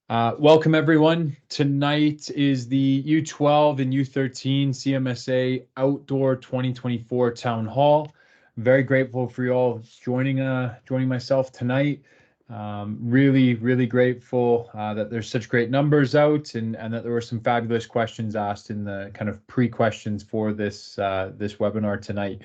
Welcome everyone. Tonight is the U12 and U13 CMSA Outdoor 2024 Town Hall. Very grateful for you all joining myself tonight. Really grateful that there's such great numbers out and that there were some fabulous questions asked in the kind of pre-questions for this webinar tonight.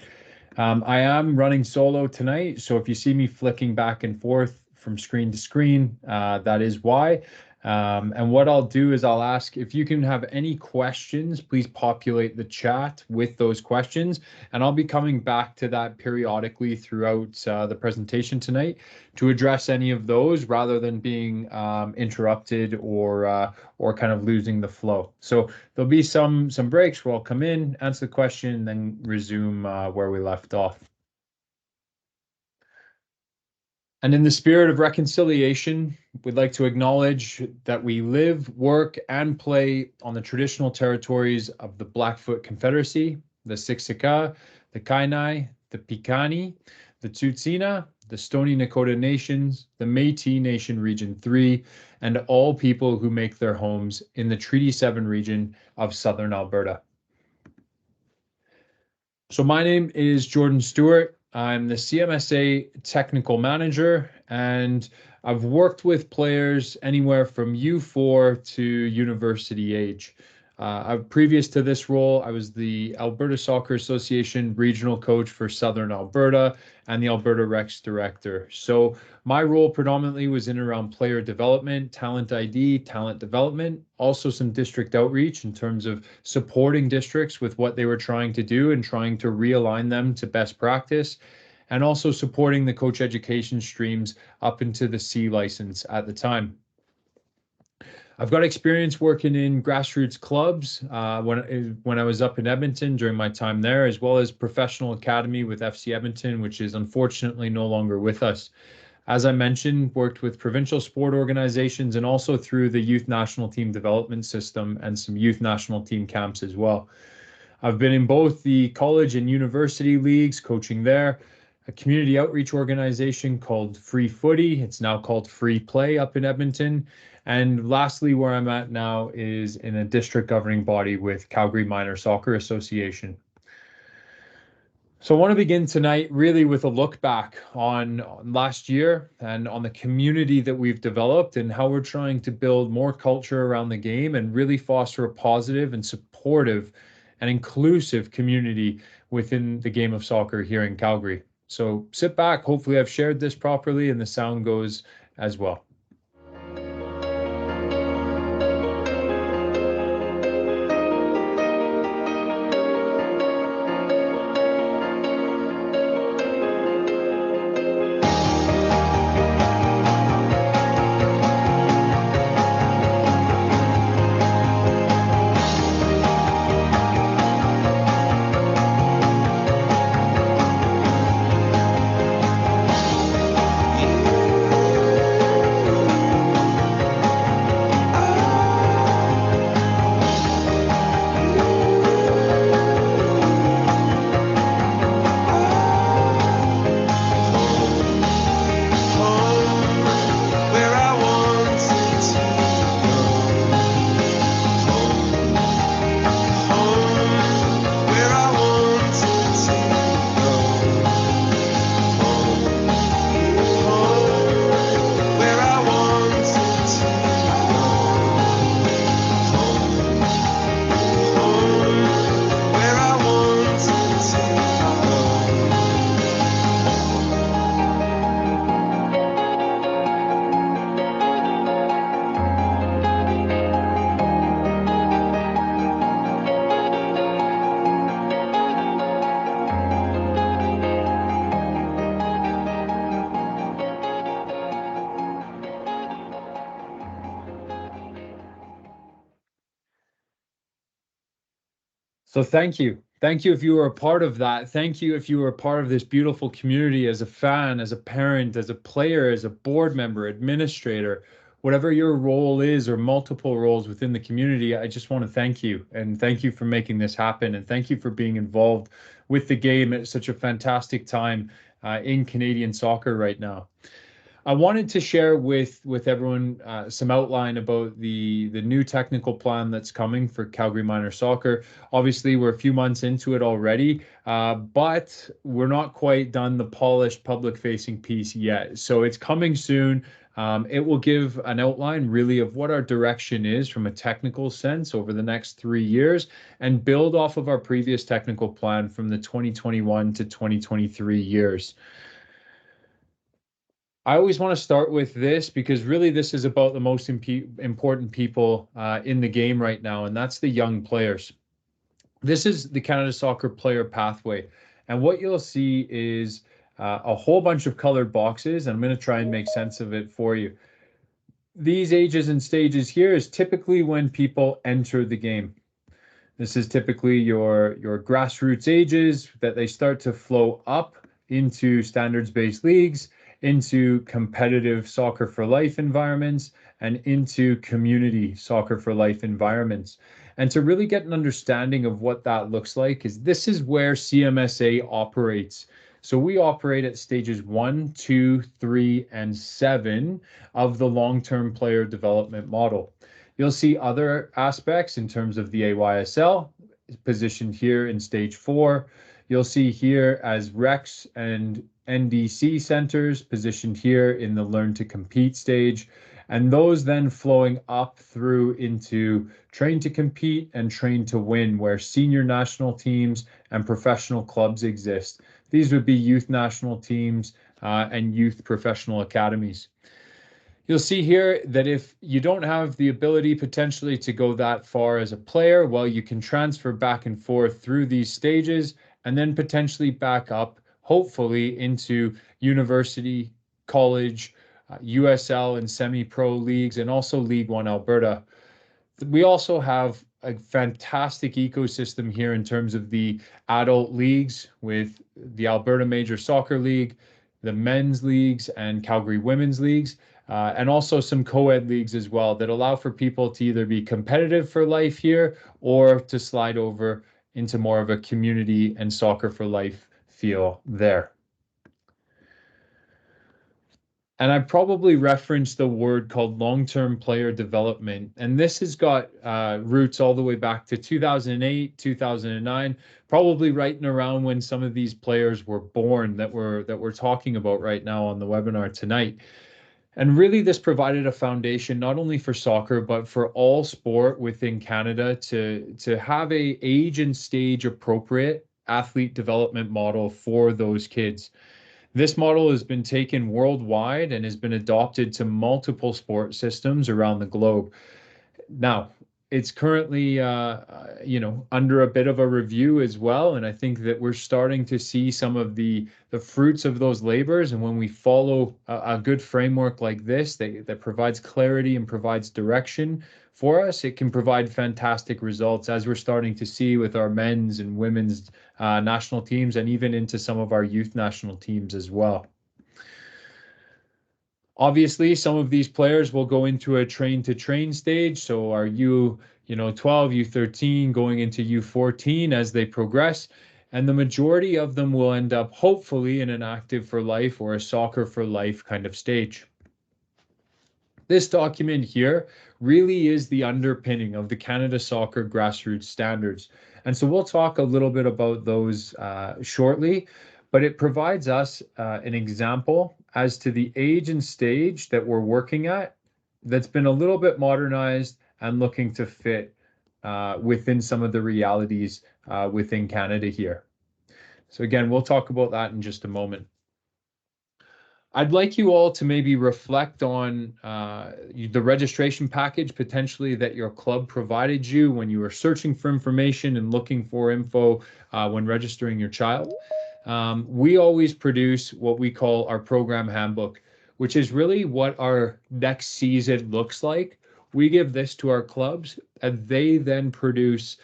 I am running solo tonight, so if you see me flicking back and forth from screen to screen, that is why. And what I'll do is I'll ask if you can have any questions, please populate the chat with those questions. And I'll be coming back to that periodically throughout the presentation tonight to address any of those rather than being interrupted or kind of losing the flow. So there'll be some breaks where I'll come in, answer the question, and then resume where we left off. And in the spirit of reconciliation, we'd like to acknowledge that we live, work, and play on the traditional territories of the Blackfoot Confederacy, the Siksika, the Kainai, the Piikani, the Tsuut'ina, the Stoney Nakoda Nations, the Métis Nation Region 3, and all people who make their homes in the Treaty 7 region of Southern Alberta. So my name is Jordan Stewart. I'm the CMSA technical manager, and I've worked with players anywhere from U4 to university age. Previous to this role, I was the Alberta Soccer Association regional coach for Southern Alberta and the Alberta Recs director. So my role predominantly was in and around player development, talent ID, talent development, also some district outreach in terms of supporting districts with what they were trying to do and trying to realign them to best practice, and also supporting the coach education streams up into the C license at the time. I've got experience working in grassroots clubs when I was up in Edmonton during my time there, as well as professional academy with FC Edmonton, which is unfortunately no longer with us. As I mentioned, worked with provincial sport organizations and also through the youth national team development system and some youth national team camps as well. I've been in both the college and university leagues, coaching there, a community outreach organization called Free Footy. It's now called Free Play up in Edmonton. And lastly, where I'm at now is in a district governing body with Calgary Minor Soccer Association. So I want to begin tonight really with a look back on last year and on the community that we've developed and how we're trying to build more culture around the game and really foster a positive and supportive and inclusive community within the game of soccer here in Calgary. So sit back, hopefully I've shared this properly and the sound goes as well. So thank you. Thank you if you were a part of that. Thank you if you were a part of this beautiful community as a fan, as a parent, as a player, as a board member, administrator, whatever your role is or multiple roles within the community. I just want to thank you and thank you for making this happen. And thank you for being involved with the game at such a fantastic time in Canadian soccer right now. I wanted to share with everyone some outline about the new technical plan that's coming for Calgary Minor Soccer. Obviously, we're a few months into it already, but we're not quite done the polished public-facing piece yet. So it's coming soon. It will give an outline really of what our direction is from a technical sense over the next 3 years and build off of our previous technical plan from the 2021 to 2023 years. I always want to start with this because really this is about the most important people in the game right now, and that's the young players. This is the Canada Soccer Player Pathway. And what you'll see is a whole bunch of colored boxes, and I'm going to try and make sense of it for you. These ages and stages here is typically when people enter the game. This is typically your grassroots ages that they start to flow up into standards-based leagues, into competitive soccer for life environments, and into community soccer for life environments. And to really get an understanding of what that looks like is this is where CMSA operates. So we operate at stages 1, 2, 3, and 7 of the long-term player development model. You'll see other aspects in terms of the AYSL positioned here in stage 4. You'll see here as Rex and NDC centers positioned here in the Learn to Compete stage, and those then flowing up through into Train to Compete and Train to Win, where senior national teams and professional clubs exist. These would be youth national teams and youth professional academies. You'll see here that if you don't have the ability potentially to go that far as a player, well, you can transfer back and forth through these stages and then potentially back up, hopefully, into university, college, USL and semi-pro leagues, and also League One Alberta. We also have a fantastic ecosystem here in terms of the adult leagues with the Alberta Major Soccer League, the men's leagues, and Calgary Women's Leagues. And also some co-ed leagues as well that allow for people to either be competitive for life here or to slide over into more of a community and soccer for life feel there. And I probably referenced the word called long-term player development. And this has got roots all the way back to 2008, 2009, probably right and around when some of these players were born that we're talking about right now on the webinar tonight. And really, this provided a foundation not only for soccer, but for all sport within Canada to have a age and stage appropriate athlete development model for those kids. This model has been taken worldwide and has been adopted to multiple sport systems around the globe. Now, it's currently, under a bit of a review as well, and I think that we're starting to see some of the fruits of those labors. And when we follow a good framework like this that provides clarity and provides direction for us, it can provide fantastic results, as we're starting to see with our men's and women's national teams, and even into some of our youth national teams as well. Obviously, some of these players will go into a train to train stage. So our U12, U13 going into U14 as they progress. And the majority of them will end up hopefully in an active for life or a soccer for life kind of stage. This document here really is the underpinning of the Canada Soccer Grassroots Standards. And so we'll talk a little bit about those shortly, but it provides us an example as to the age and stage that we're working at that's been a little bit modernized and looking to fit within some of the realities within Canada here. So again, we'll talk about that in just a moment. I'd like you all to maybe reflect on the registration package potentially that your club provided you when you were searching for information and looking for info when registering your child. We always produce what we call our program handbook, which is really what our next season looks like. We give this to our clubs, and they then produce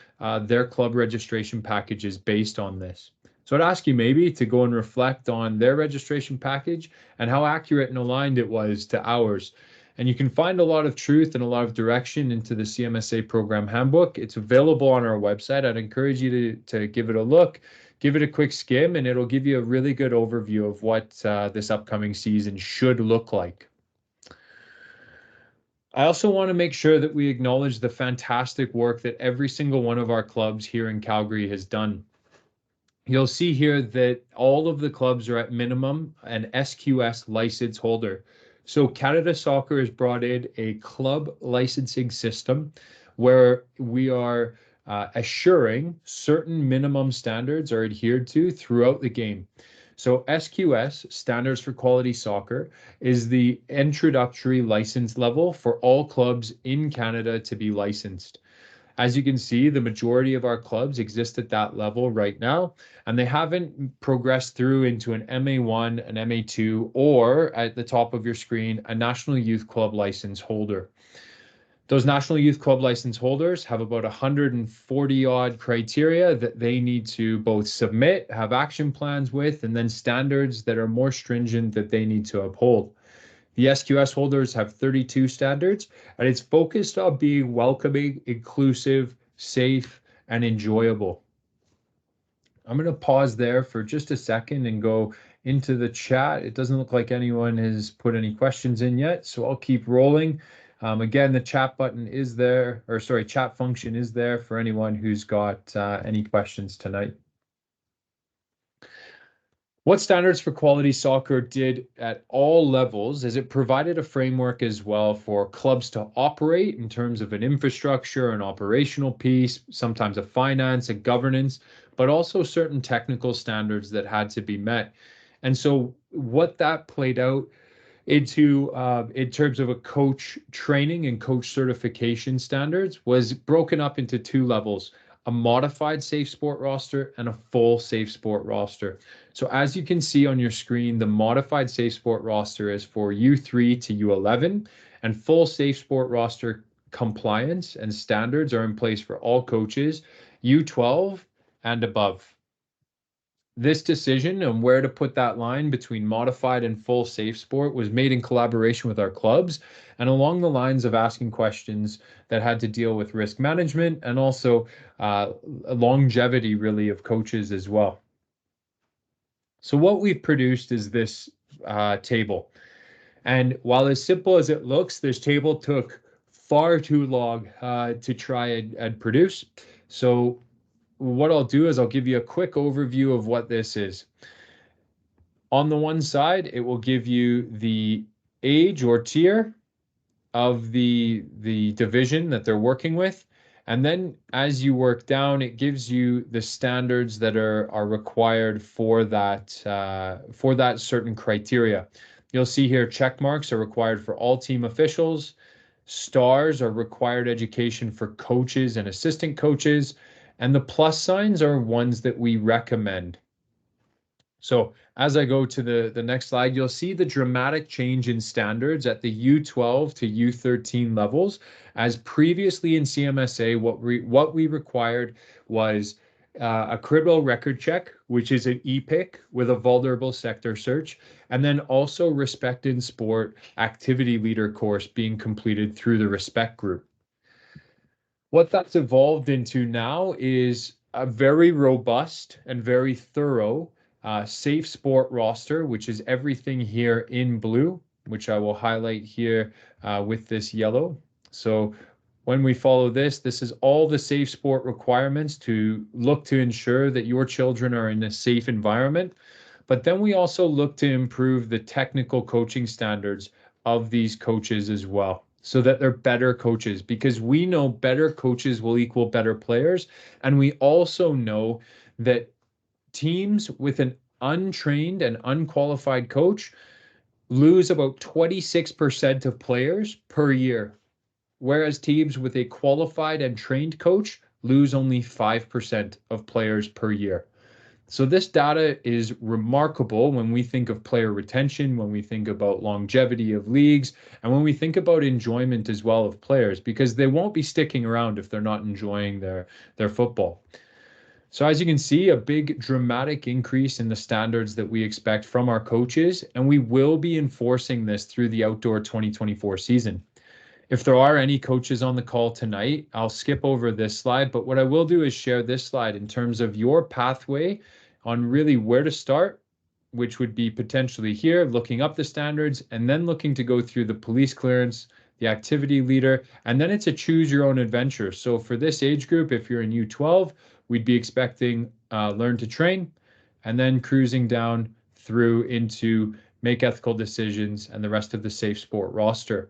their club registration packages based on this. So I'd ask you maybe to go and reflect on their registration package and how accurate and aligned it was to ours. And you can find a lot of truth and a lot of direction into the CMSA program handbook. It's available on our website. I'd encourage you to give it a look, give it a quick skim, and it'll give you a really good overview of what this upcoming season should look like. I also want to make sure that we acknowledge the fantastic work that every single one of our clubs here in Calgary has done. You'll see here that all of the clubs are at minimum an SQS license holder. So Canada Soccer has brought in a club licensing system where we are assuring certain minimum standards are adhered to throughout the game. So SQS, Standards for Quality Soccer, is the introductory license level for all clubs in Canada to be licensed. As you can see, the majority of our clubs exist at that level right now, and they haven't progressed through into an MA1, an MA2, or at the top of your screen, a National Youth Club license holder. Those National Youth Club license holders have about 140 odd criteria that they need to both submit, have action plans with, and then standards that are more stringent that they need to uphold. The SQS holders have 32 standards, and it's focused on being welcoming, inclusive, safe, and enjoyable. I'm going to pause there for just a second and go into the chat. It doesn't look like anyone has put any questions in yet, so I'll keep rolling. Again, the chat button is there, or sorry, chat function is there for anyone who's got any questions tonight. What Standards for Quality Soccer did at all levels is it provided a framework as well for clubs to operate in terms of an infrastructure, an operational piece, sometimes a finance, a governance, but also certain technical standards that had to be met. And so what that played out into in terms of a coach training and coach certification standards was broken up into two levels: a modified safe sport roster and a full safe sport roster. So as you can see on your screen, the modified safe sport roster is for U3 to U11, and full safe sport roster compliance and standards are in place for all coaches, U12 and above. This decision on where to put that line between modified and full safe sport was made in collaboration with our clubs and along the lines of asking questions that had to deal with risk management and also longevity, really, of coaches as well. So what we've produced is this table. And while as simple as it looks, this table took far too long to try and produce. So what I'll do is I'll give you a quick overview of what this is. On the one side, it will give you the age or tier of the division that they're working with. And then as you work down, it gives you the standards that are required for that certain criteria. You'll see here check marks are required for all team officials. Stars are required education for coaches and assistant coaches. And the plus signs are ones that we recommend. So as I go to the next slide, you'll see the dramatic change in standards at the U12 to U13 levels. As previously in CMSA, what we required was a criminal record check, which is an EPIC with a vulnerable sector search, and then also Respect in Sport activity leader course being completed through the Respect group. What that's evolved into now is a very robust and very thorough safe sport roster, which is everything here in blue, which I will highlight here with this yellow. So when we follow this, this is all the safe sport requirements to look to ensure that your children are in a safe environment. But then we also look to improve the technical coaching standards of these coaches as well, so that they're better coaches, because we know better coaches will equal better players. And we also know that teams with an untrained and unqualified coach lose about 26% of players per year, whereas teams with a qualified and trained coach lose only 5% of players per year. So this data is remarkable when we think of player retention, when we think about longevity of leagues, and when we think about enjoyment as well of players, because they won't be sticking around if they're not enjoying their football. So as you can see, a big dramatic increase in the standards that we expect from our coaches, and we will be enforcing this through the outdoor 2024 season. If there are any coaches on the call tonight, I'll skip over this slide, but what I will do is share this slide in terms of your pathway on really where to start, which would be potentially here, looking up the standards, and then looking to go through the police clearance, the activity leader, and then it's a choose your own adventure. So for this age group, if you're in U12, we'd be expecting learn to train, and then cruising down through into make ethical decisions and the rest of the safe sport roster.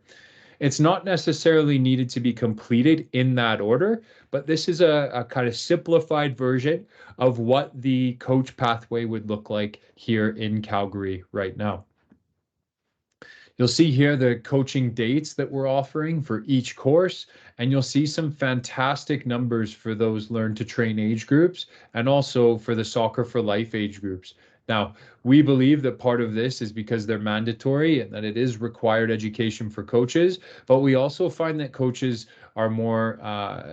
It's not necessarily needed to be completed in that order, but this is a kind of simplified version of what the coach pathway would look like here in Calgary right now. You'll see here the coaching dates that we're offering for each course, and you'll see some fantastic numbers for those learn to train age groups and also for the soccer for life age groups. Now, we believe that part of this is because they're mandatory and that it is required education for coaches, but we also find that coaches are more,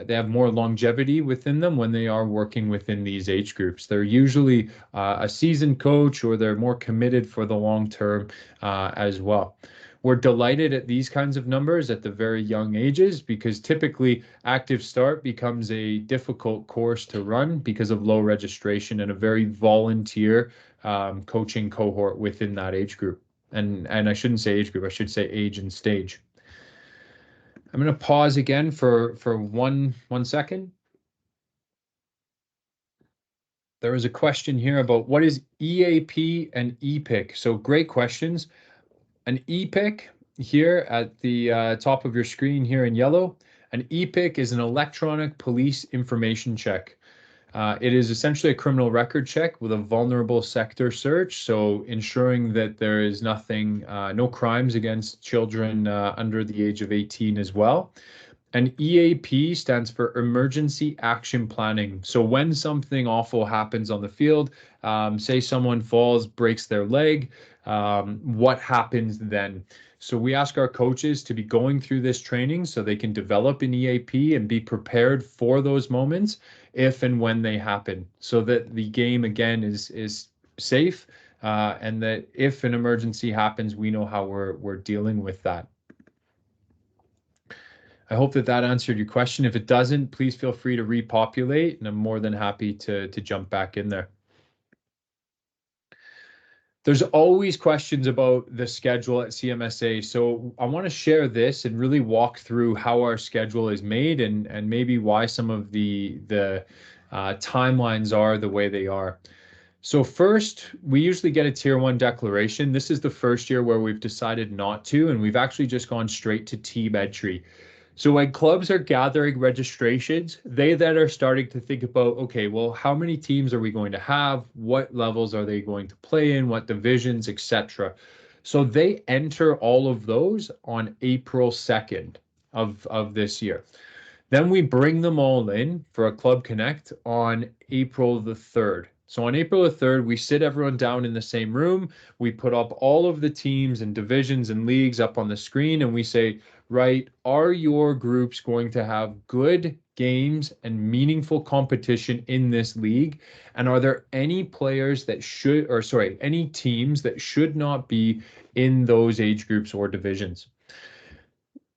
they have more longevity within them when they are working within these age groups. They're usually a seasoned coach or they're more committed for the long term as well. We're delighted at these kinds of numbers at the very young ages because typically active start becomes a difficult course to run because of low registration and a very volunteer coaching cohort within that age group. And I shouldn't say age group, I should say age and stage. I'm going to pause again for one second. There was a question here about what is EAP and EPIC. So great questions. An EPIC here at the top of your screen here in yellow, an EPIC is an electronic police information check. It is essentially a criminal record check with a vulnerable sector search, so ensuring that there is nothing, no crimes against children under the age of 18 as well. And EAP stands for Emergency Action Planning. So when something awful happens on the field, say someone falls, breaks their leg, what happens then? So we ask our coaches to be going through this training so they can develop an EAP and be prepared for those moments if and when they happen, so that the game again is safe, and that if an emergency happens, we know how we're dealing with that. I hope that answered your question. If it doesn't, please feel free to repopulate, and I'm more than happy to jump back in there. There's always questions about the schedule at CMSA, so I want to share this and really walk through how our schedule is made and maybe why some of the timelines are the way they are. So first, we usually get a Tier 1 declaration. This is the first year where we've decided not to, and we've actually just gone straight to team entry. So when clubs are gathering registrations, they then are starting to think about, okay, well, how many teams are we going to have? What levels are they going to play in? What divisions, etc. So they enter all of those on April 2nd of this year. Then we bring them all in for a Club Connect on April the 3rd. So on April the 3rd, we sit everyone down in the same room. We put up all of the teams and divisions and leagues up on the screen, and we say, right, are your groups going to have good games and meaningful competition in this league? And are there any players that should, or sorry, any teams that should not be in those age groups or divisions?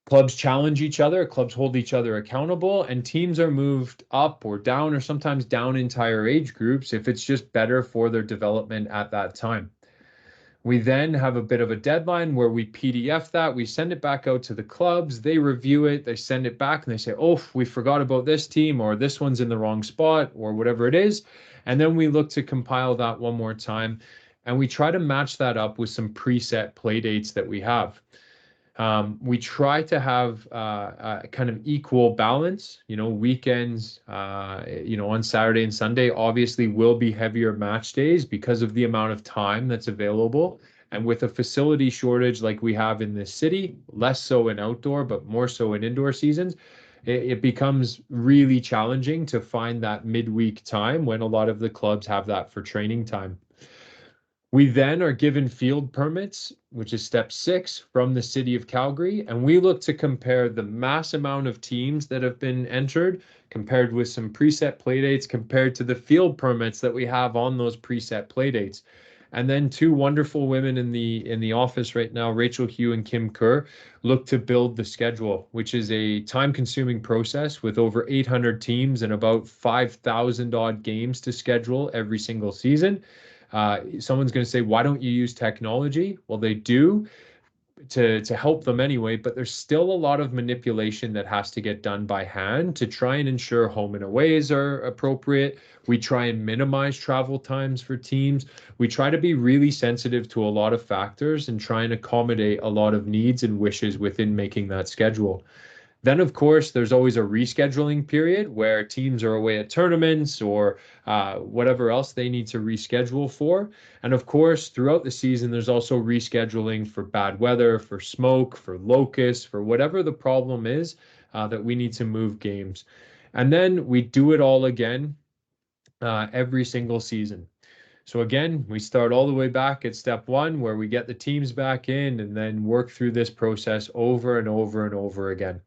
Clubs challenge each other, clubs hold each other accountable, and teams are moved up or down or sometimes down entire age groups if it's just better for their development at that time. We then have a bit of a deadline where we PDF that, we send it back out to the clubs, they review it, they send it back and they say, oh, we forgot about this team, or this one's in the wrong spot, or whatever it is. And then we look to compile that one more time, and we try to match that up with some preset play dates that we have. We try to have a kind of equal balance, weekends, on Saturday and Sunday obviously will be heavier match days because of the amount of time that's available. And with a facility shortage like we have in this city, less so in outdoor, but more so in indoor seasons, it becomes really challenging to find that midweek time when a lot of the clubs have that for training time. We then are given field permits, which is step 6 from the city of Calgary, and we look to compare the mass amount of teams that have been entered compared with some preset playdates compared to the field permits that we have on those preset playdates. And then two wonderful women in the office right now, Rachel Hugh and Kim Kerr, look to build the schedule, which is a time-consuming process with over 800 teams and about 5,000 odd games to schedule every single season. Someone's going to say, why don't you use technology? Well, they do to help them anyway, but there's still a lot of manipulation that has to get done by hand to try and ensure home and aways are appropriate. We try and minimize travel times for teams. We try to be really sensitive to a lot of factors and try and accommodate a lot of needs and wishes within making that schedule. Then, of course, there's always a rescheduling period where teams are away at tournaments or whatever else they need to reschedule for. And of course, throughout the season, there's also rescheduling for bad weather, for smoke, for locusts, for whatever the problem is that we need to move games. And then we do it all again every single season. So again, we start all the way back at step one where we get the teams back in and then work through this process over and over and over again.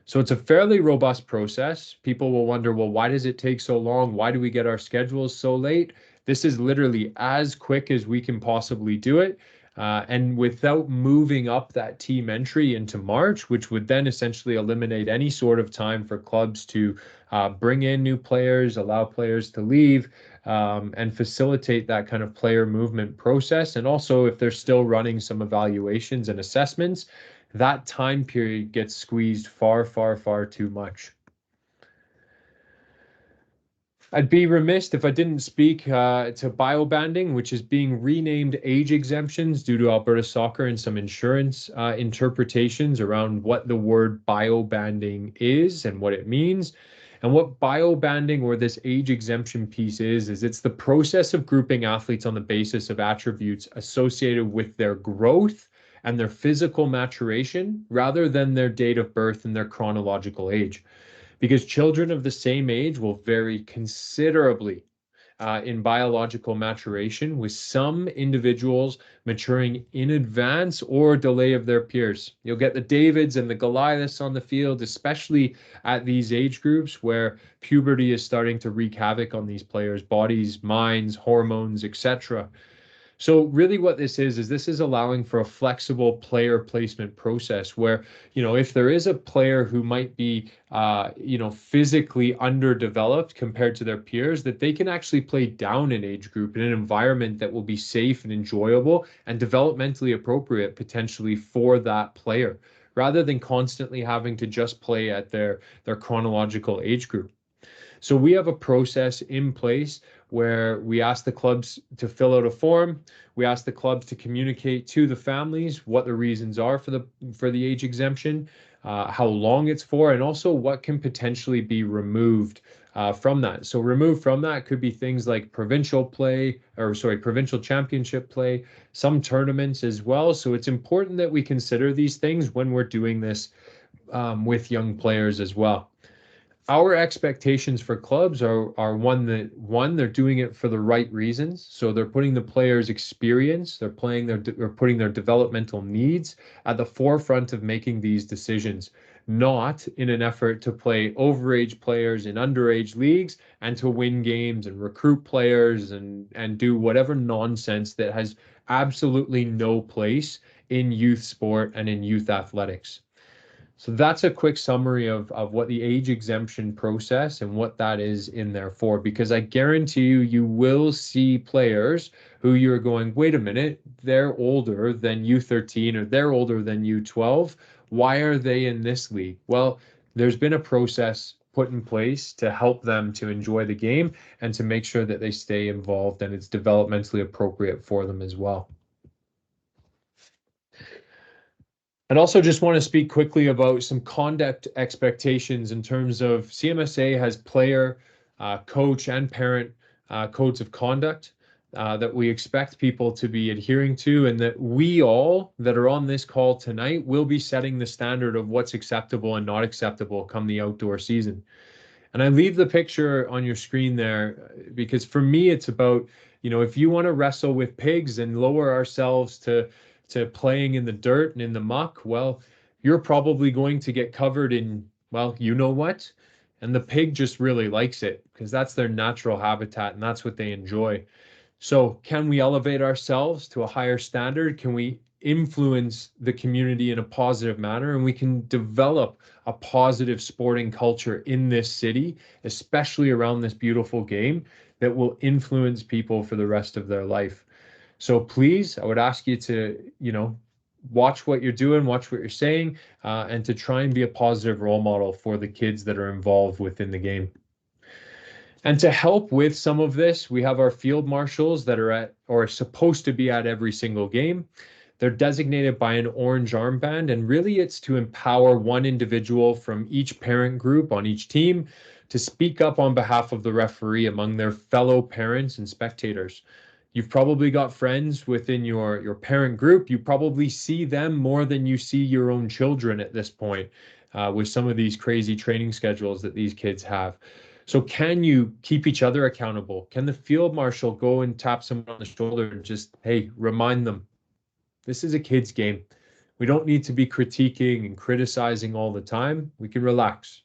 So it's a fairly robust process. People will wonder, well, why does it take so long? Why do we get our schedules so late? This is literally as quick as we can possibly do it. And without moving up that team entry into March, which would then essentially eliminate any sort of time for clubs to bring in new players, allow players to leave, and facilitate that kind of player movement process. And also, if they're still running some evaluations and assessments, that time period gets squeezed far, far, far too much. I'd be remiss if I didn't speak to biobanding, which is being renamed age exemptions due to Alberta Soccer and some insurance interpretations around what the word biobanding is and what it means. And what biobanding or this age exemption piece is it's the process of grouping athletes on the basis of attributes associated with their growth and their physical maturation rather than their date of birth and their chronological age. Because children of the same age will vary considerably in biological maturation, with some individuals maturing in advance or delay of their peers. You'll get the Davids and the Goliaths on the field, especially at these age groups where puberty is starting to wreak havoc on these players' bodies, minds, hormones, etc. So really what this is allowing for a flexible player placement process where, if there is a player who might be, physically underdeveloped compared to their peers, that they can actually play down an age group in an environment that will be safe and enjoyable and developmentally appropriate potentially for that player, rather than constantly having to just play at their chronological age group. So we have a process in place where we ask the clubs to fill out a form. We ask the clubs to communicate to the families what the reasons are for the age exemption, how long it's for, and also what can potentially be removed from that. So removed from that could be things like provincial championship play, some tournaments as well. So it's important that we consider these things when we're doing this with young players as well. Our expectations for clubs are one, they're doing it for the right reasons. So they're putting the players' experience, they're putting their developmental needs at the forefront of making these decisions, not in an effort to play overage players in underage leagues and to win games and recruit players and do whatever nonsense that has absolutely no place in youth sport and in youth athletics. So that's a quick summary of what the age exemption process and what that is in there for, because I guarantee you will see players who you're going, wait a minute, they're older than U13 or they're older than U12. Why are they in this league? Well, there's been a process put in place to help them to enjoy the game and to make sure that they stay involved and it's developmentally appropriate for them as well. And also just want to speak quickly about some conduct expectations in terms of CMSA has player, coach, and parent codes of conduct that we expect people to be adhering to, and that we all that are on this call tonight will be setting the standard of what's acceptable and not acceptable come the outdoor season. And I leave the picture on your screen there because for me, it's about, if you want to wrestle with pigs and lower ourselves to playing in the dirt and in the muck, well, you're probably going to get covered in, well, you know what? And the pig just really likes it because that's their natural habitat and that's what they enjoy. So can we elevate ourselves to a higher standard? Can we influence the community in a positive manner? And we can develop a positive sporting culture in this city, especially around this beautiful game that will influence people for the rest of their life. So please, I would ask you to, watch what you're doing, watch what you're saying, and to try and be a positive role model for the kids that are involved within the game. And to help with some of this, we have our field marshals that are at or are supposed to be at every single game. They're designated by an orange armband, and really it's to empower one individual from each parent group on each team to speak up on behalf of the referee among their fellow parents and spectators. You've probably got friends within your parent group. You probably see them more than you see your own children at this point, with some of these crazy training schedules that these kids have. So can you keep each other accountable? Can the field marshal go and tap someone on the shoulder and just, hey, remind them, this is a kid's game. We don't need to be critiquing and criticizing all the time. We can relax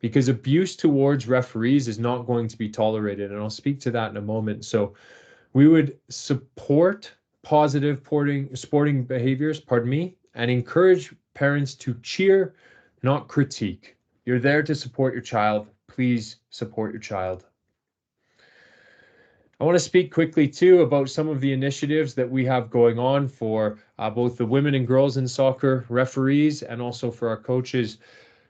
because abuse towards referees is not going to be tolerated. And I'll speak to that in a moment. So we would support positive sporting behaviors, pardon me, and encourage parents to cheer, not critique. You're there to support your child. Please support your child. I want to speak quickly too about some of the initiatives that we have going on for both the women and girls in soccer referees and also for our coaches.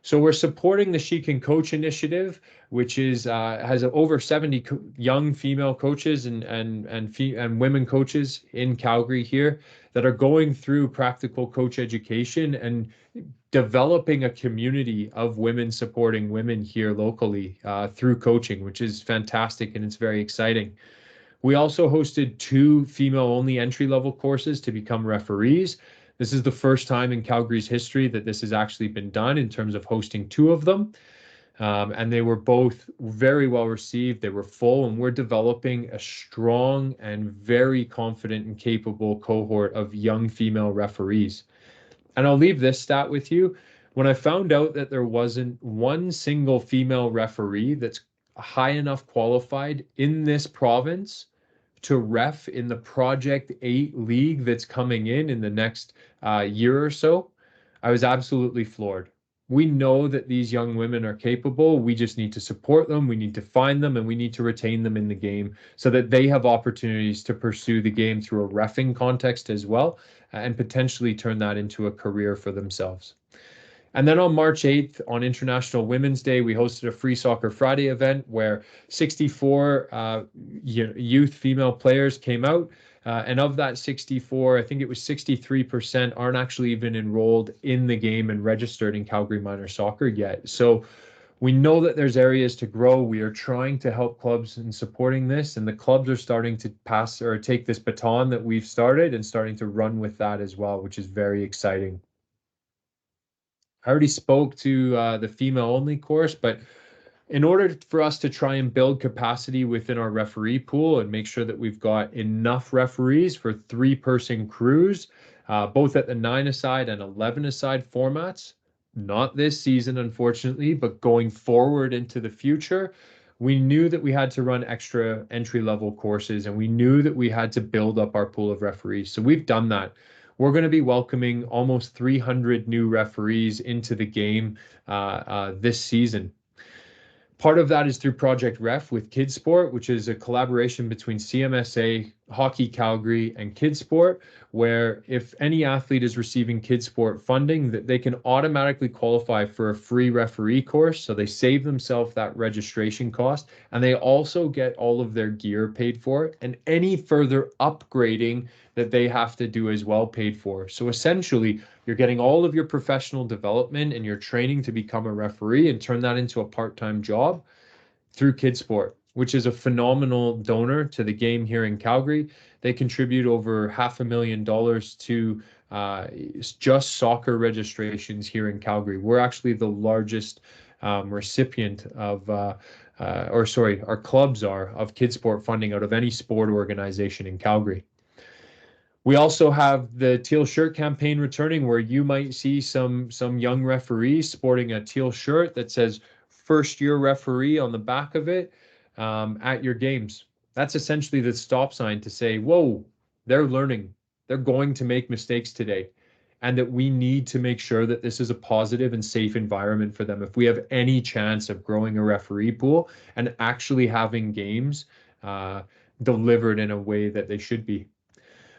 So we're supporting the She Can Coach initiative, which is has over 70 young female coaches and women coaches in Calgary here that are going through practical coach education and developing a community of women supporting women here locally through coaching, which is fantastic and it's very exciting. We also hosted 2 female-only entry-level courses to become referees. This is the first time in Calgary's history that this has actually been done in terms of hosting 2 of them. And they were both very well received. They were full, and we're developing a strong and very confident and capable cohort of young female referees. And I'll leave this stat with you. When I found out that there wasn't one single female referee that's high enough qualified in this province to ref in the Project 8 league that's coming in the next year or so, I was absolutely floored. We know that these young women are capable. We just need to support them. We need to find them and we need to retain them in the game so that they have opportunities to pursue the game through a reffing context as well and potentially turn that into a career for themselves. And then on March 8th, on International Women's Day, we hosted a Free Soccer Friday event where 64 youth female players came out. And of that 64, I think it was 63% aren't actually even enrolled in the game and registered in Calgary Minor Soccer yet. So we know that there's areas to grow. We are trying to help clubs in supporting this, and the clubs are starting to pass or take this baton that we've started and starting to run with that as well, which is very exciting. I already spoke to the female only course, but in order for us to try and build capacity within our referee pool and make sure that we've got enough referees for 3-person crews, both at the 9-a-side and 11-a-side formats, not this season, unfortunately, but going forward into the future, we knew that we had to run extra entry-level courses and we knew that we had to build up our pool of referees. So we've done that. We're going to be welcoming almost 300 new referees into the game this season. Part of that is through Project Ref with Kidsport, which is a collaboration between CMSA, Hockey Calgary, and Kidsport, where if any athlete is receiving Kidsport funding, that they can automatically qualify for a free referee course. So they save themselves that registration cost, and they also get all of their gear paid for, and any further upgrading that they have to do as well paid for. So essentially, you're getting all of your professional development and your training to become a referee and turn that into a part-time job through Kidsport, which is a phenomenal donor to the game here in Calgary. They contribute over $500,000 to just soccer registrations here in Calgary. We're actually the largest recipient of, our clubs are, of Kidsport funding out of any sport organization in Calgary. We also have the teal shirt campaign returning, where you might see some young referees sporting a teal shirt that says first year referee on the back of it at your games. That's essentially the stop sign to say, whoa, they're learning. They're going to make mistakes today. And that we need to make sure that this is a positive and safe environment for them. If we have any chance of growing a referee pool and actually having games uh, delivered in a way that they should be.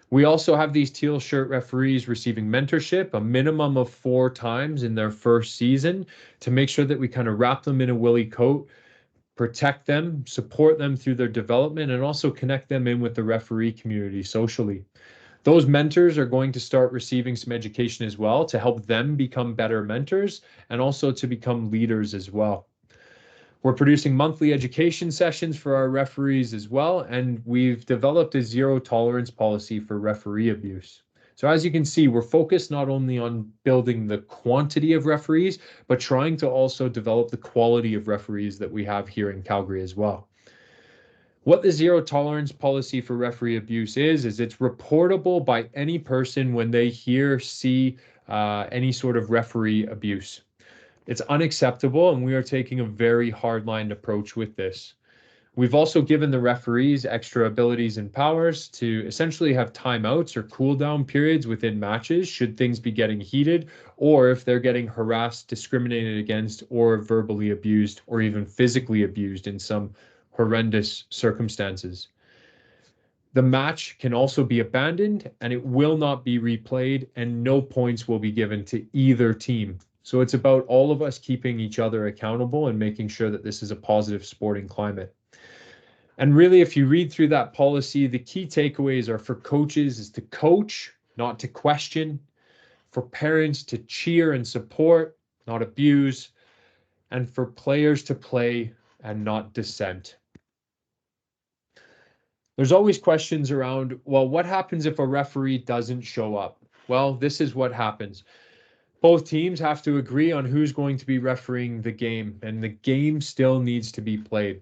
We also have these teal shirt referees receiving mentorship a minimum of 4 times in their first season to make sure that we kind of wrap them in a willy coat, protect them, support them through their development, and also connect them in with the referee community socially. Those mentors are going to start receiving some education as well to help them become better mentors and also to become leaders as well. We're producing monthly education sessions for our referees as well, and we've developed a zero tolerance policy for referee abuse. So as you can see, we're focused not only on building the quantity of referees, but trying to also develop the quality of referees that we have here in Calgary as well. What the zero tolerance policy for referee abuse is it's reportable by any person when they hear, see any sort of referee abuse. It's unacceptable, and we are taking a very hard-line approach with this. We've also given the referees extra abilities and powers to essentially have timeouts or cool down periods within matches should things be getting heated, or if they're getting harassed, discriminated against, or verbally abused, or even physically abused in some horrendous circumstances. The match can also be abandoned and it will not be replayed, and no points will be given to either team. So it's about all of us keeping each other accountable and making sure that this is a positive sporting climate. And really, if you read through that policy, the key takeaways are for coaches is to coach, not to question, for parents to cheer and support, not abuse, and for players to play and not dissent. There's always questions around, well, what happens if a referee doesn't show up? Well, this is what happens. Both teams have to agree on who's going to be refereeing the game, and the game still needs to be played.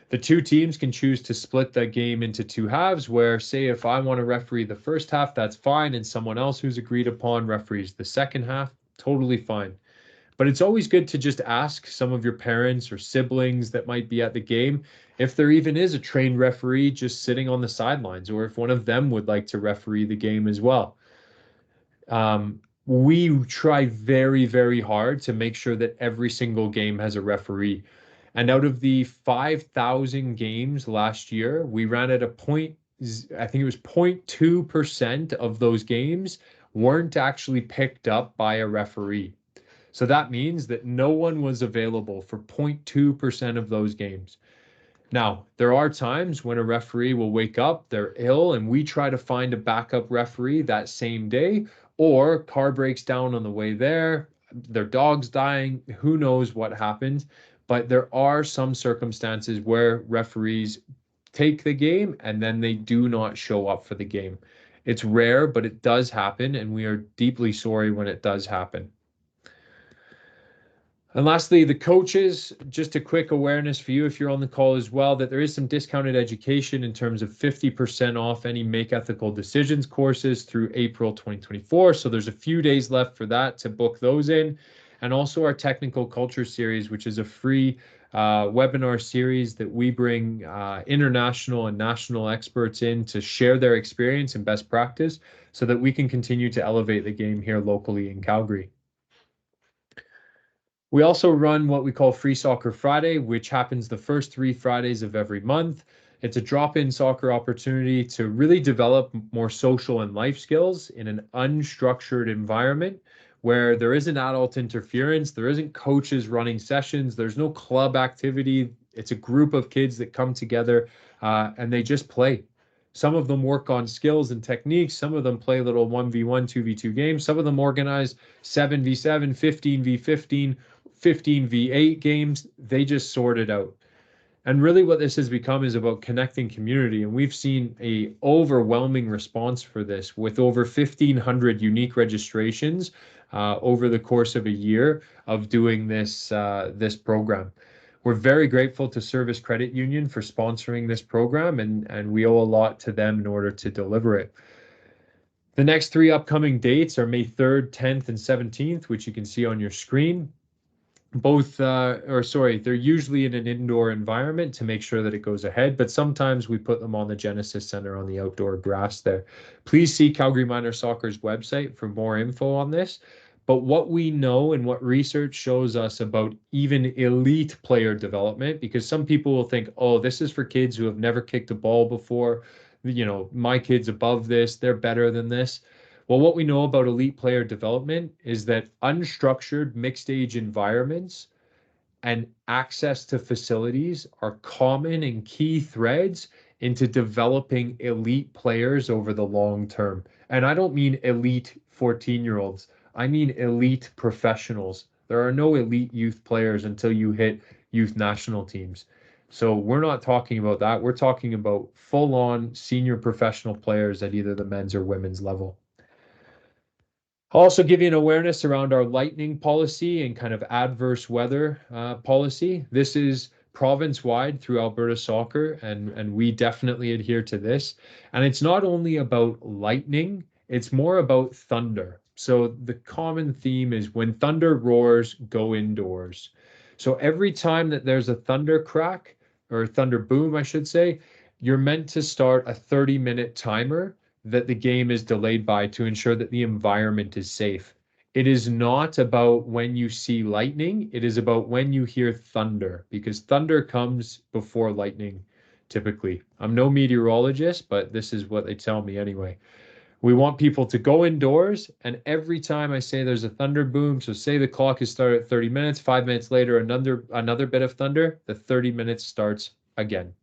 The two teams can choose to split that game into two halves, where, say, if I want to referee the first half, that's fine, and someone else who's agreed upon referees the second half, totally fine. But it's always good to just ask some of your parents or siblings that might be at the game if there even is a trained referee just sitting on the sidelines, or if one of them would like to referee the game as well. We try very, very hard to make sure that every single game has a referee. And out of the 5,000 games last year, we ran at a point, I think it was 0.2% of those games weren't actually picked up by a referee. So that means that no one was available for 0.2% of those games. Now, there are times when a referee will wake up, they're ill, and we try to find a backup referee that same day, or car breaks down on the way there, their dog's dying, who knows what happened. But there are some circumstances where referees take the game and then they do not show up for the game. It's rare, but it does happen, and we are deeply sorry when it does happen. And lastly, the coaches, just a quick awareness for you if you're on the call as well, that there is some discounted education in terms of 50% off any Make Ethical Decisions courses through April 2024. So there's a few days left for that to book those in. And also our Technical Culture Series, which is a free webinar series that we bring international and national experts in to share their experience and best practice so that we can continue to elevate the game here locally in Calgary. We also run what we call Free Soccer Friday, which happens the first 3 Fridays of every month. It's a drop-in soccer opportunity to really develop more social and life skills in an unstructured environment where there isn't adult interference, there isn't coaches running sessions, there's no club activity. It's a group of kids that come together and they just play. Some of them work on skills and techniques. Some of them play little 1v1, 2v2 games. Some of them organize 7v7, 15v15, 15v8 games. They just sort it out. And really what this has become is about connecting community. And we've seen a overwhelming response for this with over 1,500 unique registrations over the course of a year of doing this program. We're very grateful to Service Credit Union for sponsoring this program, and we owe a lot to them in order to deliver it. The next 3 upcoming dates are May 3rd, 10th, and 17th, which you can see on your screen. they're usually in an indoor environment to make sure that it goes ahead, but sometimes we put them on the Genesis Center on the outdoor grass there. Please see Calgary Minor Soccer's website for more info on this. But what we know and what research shows us about even elite player development, because some people will think, oh, this is for kids who have never kicked a ball before. My kid's above this, they're better than this. Well, what we know about elite player development is that unstructured mixed age environments and access to facilities are common and key threads into developing elite players over the long term. And I don't mean elite 14-year-olds, I mean elite professionals. There are no elite youth players until you hit youth national teams. So we're not talking about that. We're talking about full on senior professional players at either the men's or women's level. I'll also give you an awareness around our lightning policy and kind of adverse weather policy. This is province-wide through Alberta Soccer, and we definitely adhere to this. And it's not only about lightning, it's more about thunder. So the common theme is when thunder roars, go indoors. So every time that there's a thunder crack or thunder boom, I should say, you're meant to start a 30-minute timer that the game is delayed by to ensure that the environment is safe. It is not about when you see lightning, it is about when you hear thunder, because thunder comes before lightning typically. I'm no meteorologist, but this is what they tell me anyway. We want people to go indoors, and every time I say there's a thunder boom, so say the clock is started at 30 minutes, 5 minutes later, another bit of thunder, the 30 minutes starts again.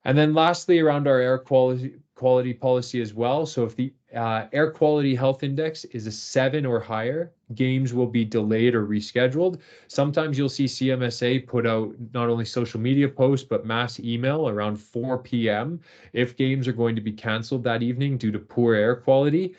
And then lastly, around our air quality policy as well. So if the air quality health index is a 7 or higher, games will be delayed or rescheduled. Sometimes you'll see CMSA put out not only social media posts, but mass email around 4 p.m. if games are going to be canceled that evening due to poor air quality.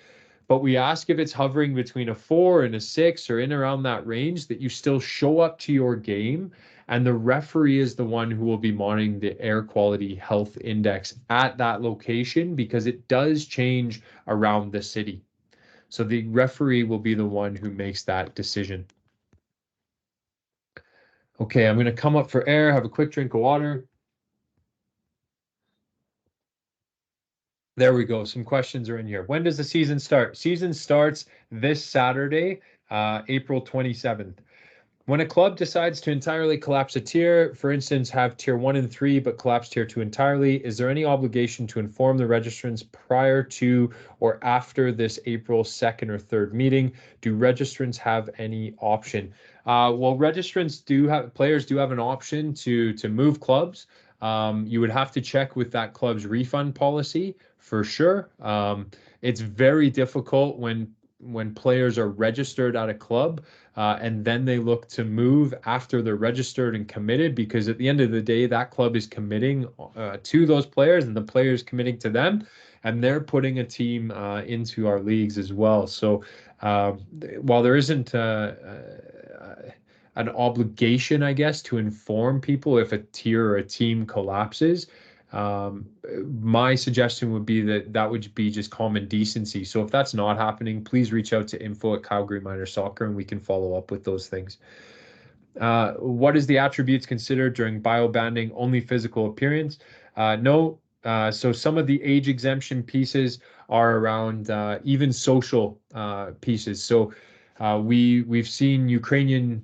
But we ask if it's hovering between a 4 and a 6 or in around that range, that you still show up to your game, and the referee is the one who will be monitoring the air quality health index at that location, because it does change around the city. So the referee will be the one who makes that decision. Okay, I'm going to come up for air, have a quick drink of water. There we go. Some questions are in here. When does the season start? Season starts this Saturday, April 27th. When a club decides to entirely collapse a tier, for instance, have tier 1 and 3, but collapse tier 2 entirely, is there any obligation to inform the registrants prior to or after this April 2nd or 3rd meeting? Do registrants have any option? Well, players do have an option to move clubs. You would have to check with that club's refund policy for sure. It's very difficult when players are registered at a club and then they look to move after they're registered and committed, because at the end of the day, that club is committing to those players and the players committing to them, and they're putting a team into our leagues as well. So while there isn't an obligation, I guess, to inform people if a tier or a team collapses, my suggestion would be that would be just common decency. So if that's not happening, please reach out to info@Calgary Minor Soccer and we can follow up with those things. What is the attributes considered during bio-banding? Only physical appearance? No. So some of the age exemption pieces are around even social pieces. So we've seen Ukrainian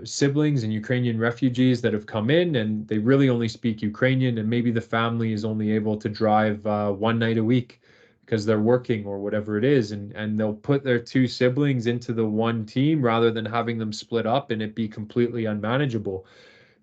siblings and Ukrainian refugees that have come in, and they really only speak Ukrainian, and maybe the family is only able to drive one night a week because they're working or whatever it is, and they'll put their two siblings into the one team rather than having them split up and it be completely unmanageable.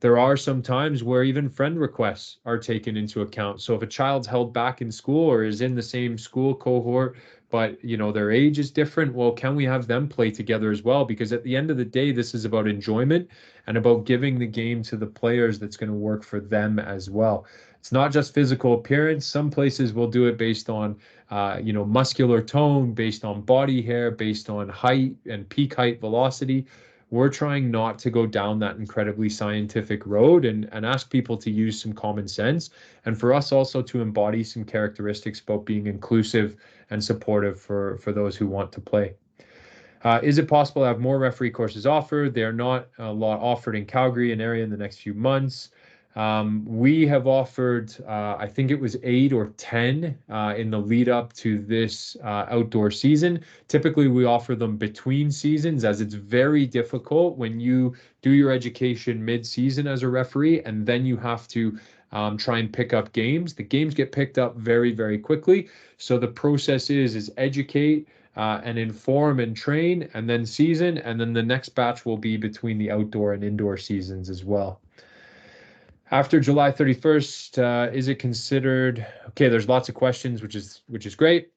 There are some times where even friend requests are taken into account. So if a child's held back in school or is in the same school cohort, but their age is different, well, can we have them play together as well? Because at the end of the day, this is about enjoyment and about giving the game to the players that's going to work for them as well. It's not just physical appearance. Some places will do it based on muscular tone, based on body hair, based on height and peak height velocity. We're trying not to go down that incredibly scientific road and ask people to use some common sense, and for us also to embody some characteristics about being inclusive and supportive for those who want to play. Is it possible to have more referee courses offered? They are not a lot offered in Calgary and area in the next few months. We have offered, I think it was 8 or 10 in the lead up to this outdoor season. Typically, we offer them between seasons, as it's very difficult when you do your education mid-season as a referee and then you have to try and pick up games. The games get picked up very, very quickly. So the process is educate and inform and train, and then season, and then the next batch will be between the outdoor and indoor seasons as well. After July 31st, is it considered okay? There's lots of questions, which is great.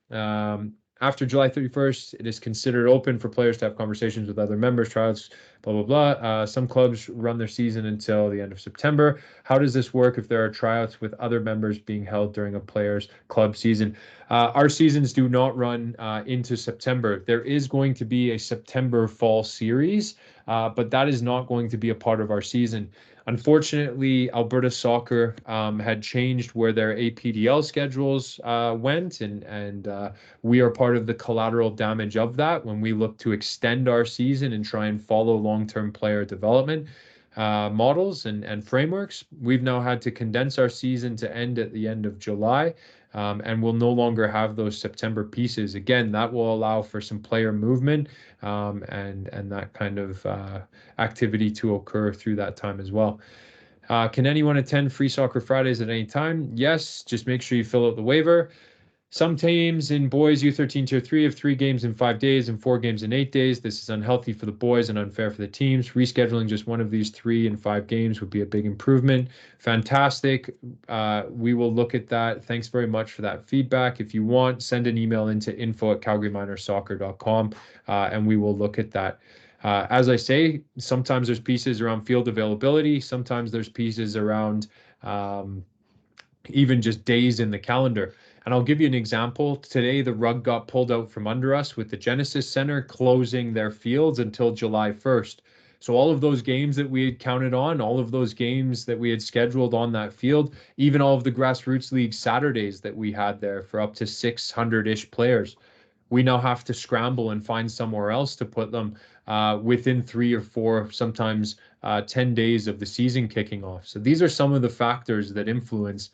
After July 31st, it is considered open for players to have conversations with other members, tryouts, blah, blah, blah. Some clubs run their season until the end of September. How does this work if there are tryouts with other members being held during a player's club season? Our seasons do not run into September. There is going to be a September fall series, but that is not going to be a part of our season. Unfortunately, Alberta Soccer had changed where their APDL schedules went, and we are part of the collateral damage of that when we look to extend our season and try and follow long-term player development models and frameworks. We've now had to condense our season to end at the end of July, and we'll no longer have those September pieces. Again, that will allow for some player movement and that kind of activity to occur through that time as well. Can anyone attend Free Soccer Fridays at any time? Yes, just make sure you fill out the waiver. Some teams in boys U13 Tier 3 have 3 games in 5 days and 4 games in 8 days. This is unhealthy for the boys and unfair for the teams. Rescheduling just one of these 3 and 5 games would be a big improvement. Fantastic. We will look at that. Thanks very much for that feedback. If you want, send an email into info@calgaryminersoccer.com and we will look at that. As I say, sometimes there's pieces around field availability. Sometimes there's pieces around even just days in the calendar. And I'll give you an example. Today, the rug got pulled out from under us with the Genesis Center closing their fields until July 1st. So all of those games that we had counted on, all of those games that we had scheduled on that field, even all of the grassroots league Saturdays that we had there for up to 600-ish players, we now have to scramble and find somewhere else to put them within 3 or 4, sometimes 10 days of the season kicking off. So these are some of the factors that influence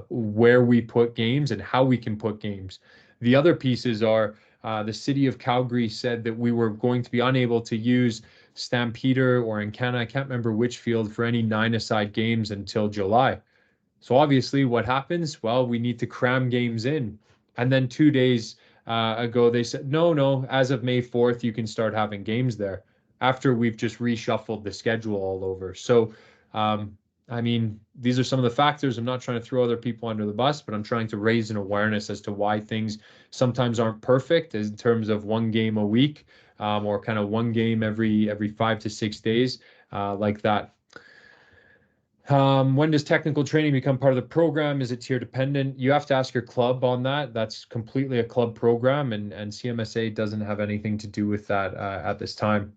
where we put games and how we can put games. The other pieces are the city of Calgary said that we were going to be unable to use Stampeder or Encana, I can't remember which field, for any 9-a-side games until July. So obviously what happens? Well, we need to cram games in. And then 2 days ago, they said, no, as of May 4th, you can start having games there after we've just reshuffled the schedule all over. So, I mean, these are some of the factors. I'm not trying to throw other people under the bus, but I'm trying to raise an awareness as to why things sometimes aren't perfect in terms of 1 game a week or kind of 1 game every 5 to 6 days like that. When does technical training become part of the program? Is it tier dependent? You have to ask your club on that. That's completely a club program, and CMSA doesn't have anything to do with that at this time.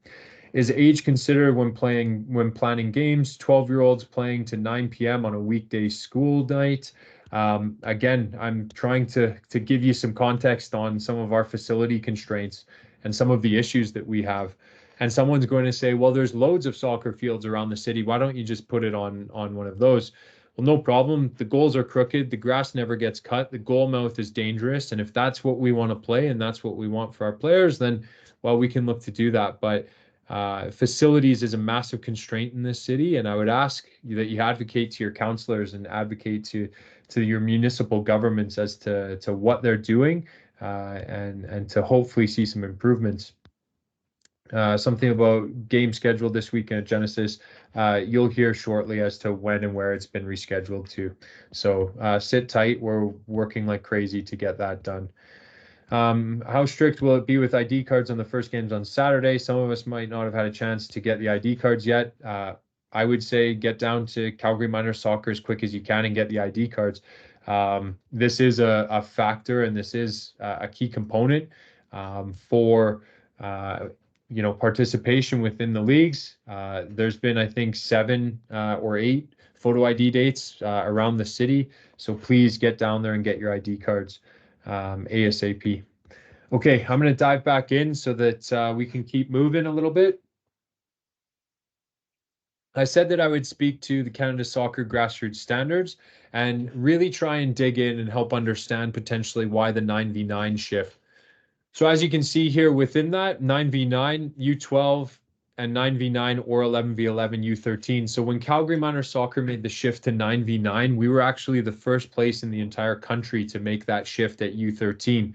Is age considered when planning games? 12-year-olds playing to 9 p.m. on a weekday school night. Again, I'm trying to give you some context on some of our facility constraints and some of the issues that we have. And someone's going to say, well, there's loads of soccer fields around the city. Why don't you just put it on one of those? Well, no problem. The goals are crooked. The grass never gets cut. The goal mouth is dangerous. And if that's what we want to play and that's what we want for our players, then, well, we can look to do that. But facilities is a massive constraint in this city. And I would ask that you advocate to your councillors and advocate to your municipal governments as to what they're doing and to hopefully see some improvements. Something about game schedule this weekend at Genesis. You'll hear shortly as to when and where it's been rescheduled to. So sit tight. We're working like crazy to get that done. How strict will it be with ID cards on the first games on Saturday? Some of us might not have had a chance to get the ID cards yet. I would say get down to Calgary Miners Soccer as quick as you can and get the ID cards. This is a factor, and this is a key component for participation within the leagues. There's been, I think, 7 or 8 photo ID dates around the city. So please get down there and get your ID cards ASAP. Okay, I'm going to dive back in so that we can keep moving a little bit. I said that I would speak to the Canada Soccer grassroots standards and really try and dig in and help understand potentially why the 9v9 shift. So as you can see here within that 9v9, U12 and 9v9 or 11v11 U13. So when Calgary Minor Soccer made the shift to 9v9, we were actually the first place in the entire country to make that shift at U13.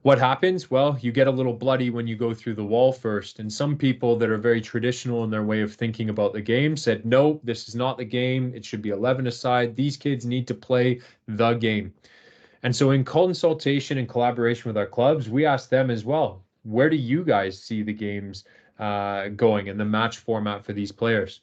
What happens? Well, you get a little bloody when you go through the wall first. And some people that are very traditional in their way of thinking about the game said, no, this is not the game. It should be 11 aside. These kids need to play the game. And so, in consultation and collaboration with our clubs, we asked them as well, where do you guys see the games going and the match format for these players?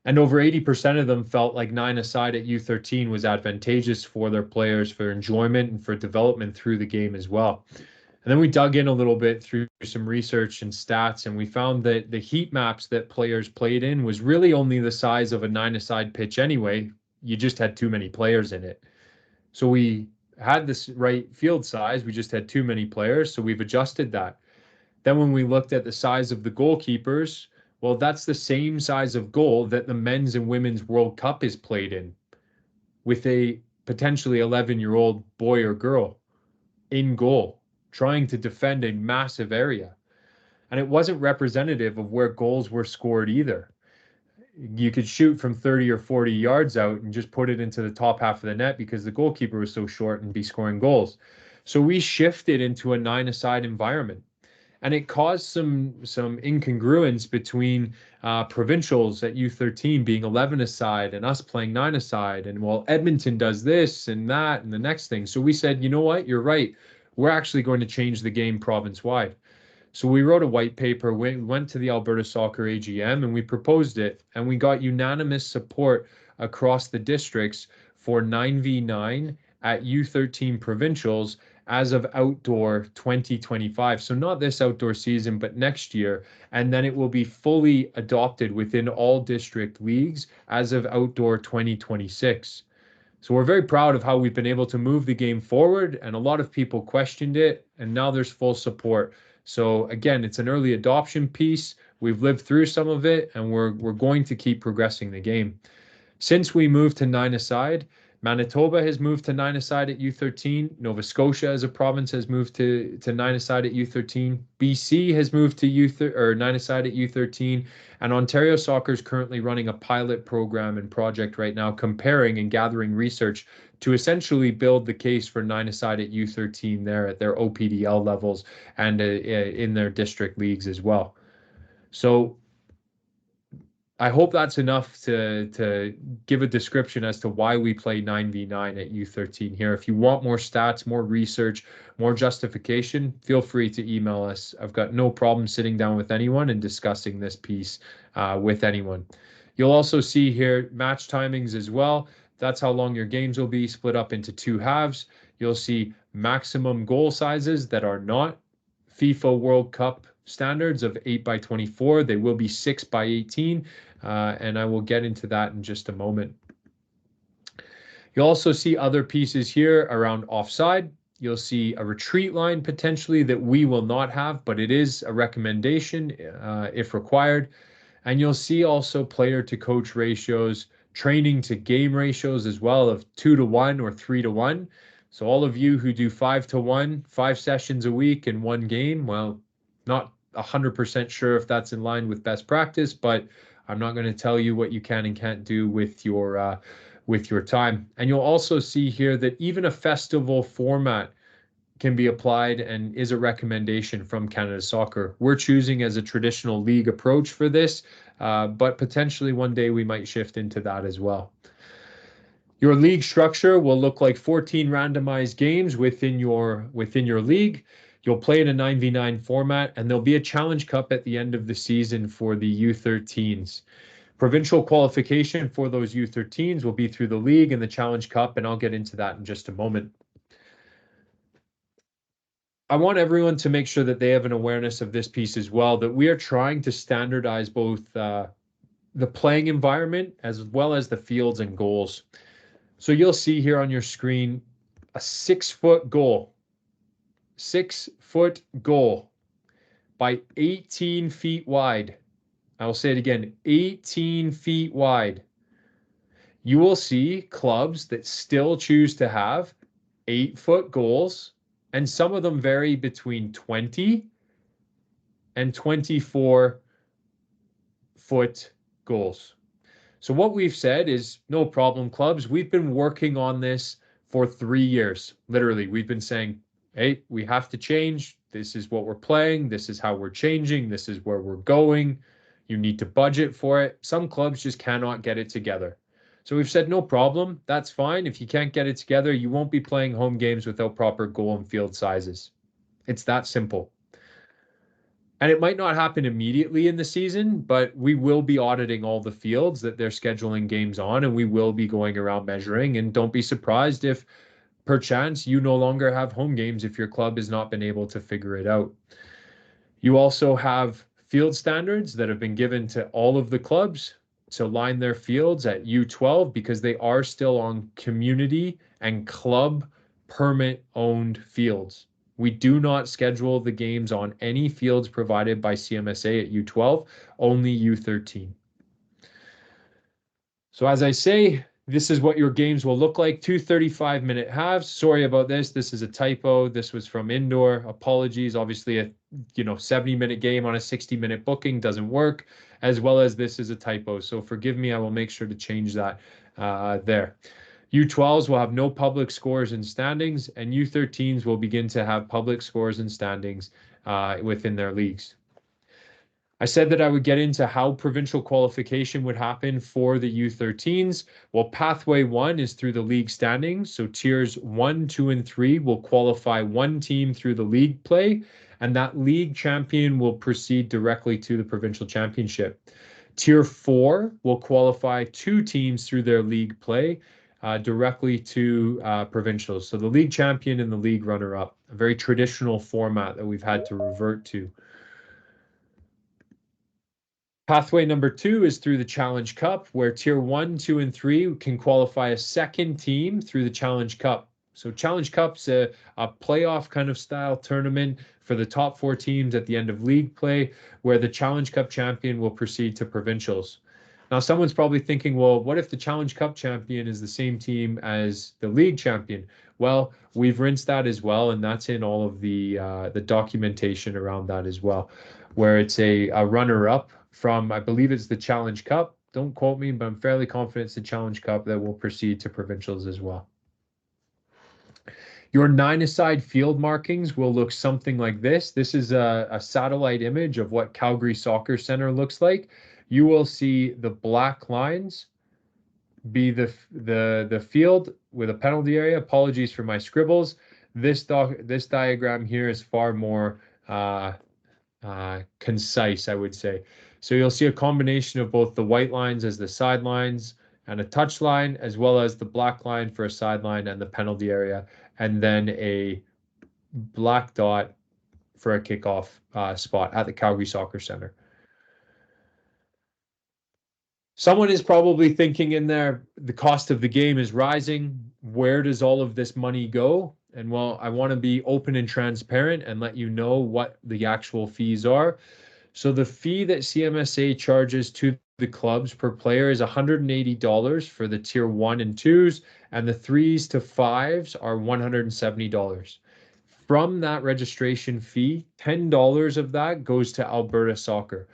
And over 80% of them felt like 9 aside at U13 was advantageous for their players for enjoyment and for development through the game as well. And then we dug in a little bit through some research and stats, and we found that the heat maps that players played in was really only the size of a 9 aside pitch anyway. You just had too many players in it. So we had this right field size, we just had too many players, so we've adjusted that. Then when we looked at the size of the goalkeepers, well, that's the same size of goal that the men's and women's World Cup is played in, with a potentially 11-year-old boy or girl in goal, trying to defend a massive area. And it wasn't representative of where goals were scored either. You could shoot from 30 or 40 yards out and just put it into the top half of the net because the goalkeeper was so short and be scoring goals. So we shifted into a 9 aside environment. And it caused some incongruence between provincials at U13 being 11 aside and us playing 9 aside. And well, Edmonton does this and that and the next thing. So we said, you know what? You're right. We're actually going to change the game province wide. So we wrote a white paper, we went to the Alberta Soccer AGM, and we proposed it, and we got unanimous support across the districts for 9v9 at U13 provincials as of outdoor 2025. So not this outdoor season, but next year. And then it will be fully adopted within all district leagues as of outdoor 2026. So we're very proud of how we've been able to move the game forward, and a lot of people questioned it, and now there's full support. So again, it's an early adoption piece. We've lived through some of it, and we're going to keep progressing the game. Since we moved to 9 aside, Manitoba has moved to 9 aside at U13. Nova Scotia as a province has moved to 9 aside at U13. BC has moved to 9 aside at U13. And Ontario Soccer is currently running a pilot program and project right now, comparing and gathering research to essentially build the case for 9 aside at U13 there at their OPDL levels and in their district leagues as well. So I hope that's enough to give a description as to why we play 9v9 at U13 here. If you want more stats, more research, more justification, feel free to email us. I've got no problem sitting down with anyone and discussing this piece with anyone. You'll also see here match timings as well. That's how long your games will be, split up into 2 halves. You'll see maximum goal sizes that are not FIFA World Cup standards of 8 by 24. They will be 6 by 18. And I will get into that in just a moment. You'll also see other pieces here around offside. You'll see a retreat line potentially that we will not have, but it is a recommendation if required. And you'll see also player to coach ratios, training to game ratios as well of 2-to-1 or 3-to-1. So all of you who do 5-to-1, 5 sessions a week in one game, well, not 100% sure if that's in line with best practice, but I'm not going to tell you what you can and can't do with your time. And you'll also see here that even a festival format can be applied and is a recommendation from Canada Soccer. We're choosing as a traditional league approach for this, but potentially one day we might shift into that as well. Your league structure will look like 14 randomized games within your league. You'll play in a 9v9 format, and there'll be a challenge cup at the end of the season for the U13s. Provincial qualification for those U13s will be through the league and the challenge cup, and I'll get into that in just a moment. I want everyone to make sure that they have an awareness of this piece as well, that we are trying to standardize both the playing environment as well as the fields and goals. So you'll see here on your screen a 6-foot goal 6-foot goal by 18 feet wide. I will say it again, 18 feet wide. You will see clubs that still choose to have 8-foot goals, and some of them vary between 20 and 24-foot goals. So what we've said is no problem, clubs. We've been working on this for 3 years. Literally, we've been saying, hey, we have to change. This is what we're playing. This is how we're changing. This is where we're going. You need to budget for it. Some clubs just cannot get it together. So we've said, no problem. That's fine. If you can't get it together, you won't be playing home games without proper goal and field sizes. It's that simple. And it might not happen immediately in the season, but we will be auditing all the fields that they're scheduling games on, and we will be going around measuring. And don't be surprised if perchance you no longer have home games if your club has not been able to figure it out. You also have field standards that have been given to all of the clubs to line their fields at U12 because they are still on community and club permit owned fields. We do not schedule the games on any fields provided by CMSA at U12, only U13. So as I say, this is what your games will look like. 2 35-minute halves. Sorry about this. This is a typo. This was from indoor. Apologies. Obviously, a 70-minute game on a 60-minute booking doesn't work, as well as this is a typo. So forgive me. I will make sure to change that there. U12s will have no public scores and standings, and U13s will begin to have public scores and standings within their leagues. I said that I would get into how provincial qualification would happen for the U13s. Well, pathway 1 is through the league standings. So tiers 1, 2, and 3 will qualify one team through the league play, and that league champion will proceed directly to the provincial championship. Tier 4 will qualify 2 teams through their league play directly to provincials. So the league champion and the league runner-up, a very traditional format that we've had to revert to. Pathway number 2 is through the Challenge Cup, where tier 1, 2, and 3 can qualify a second team through the Challenge Cup. So Challenge Cup's a playoff kind of style tournament for the top 4 teams at the end of league play, where the Challenge Cup champion will proceed to provincials. Now, someone's probably thinking, well, what if the Challenge Cup champion is the same team as the league champion? Well, we've rinsed that as well, and that's in all of the documentation around that as well, where it's a runner-up from, I believe it's the Challenge Cup. Don't quote me, but I'm fairly confident it's the Challenge Cup that will proceed to provincials as well. Your 9-a-side field markings will look something like this. This is a satellite image of what Calgary Soccer Center looks like. You will see the black lines be the field with a penalty area. Apologies for my scribbles. This diagram here is far more concise, I would say. So you'll see a combination of both the white lines as the sidelines and a touch line, as well as the black line for a sideline and the penalty area, and then a black dot for a kickoff spot at the Calgary Soccer Center. Someone is probably thinking in there, the cost of the game is rising. Where does all of this money go? And well, I want to be open and transparent and let you know what the actual fees are. So the fee that CMSA charges to the clubs per player is $180 for the tier 1 and 2s, and the 3s to 5s are $170. From that registration fee, $10 of that goes to Alberta Soccer.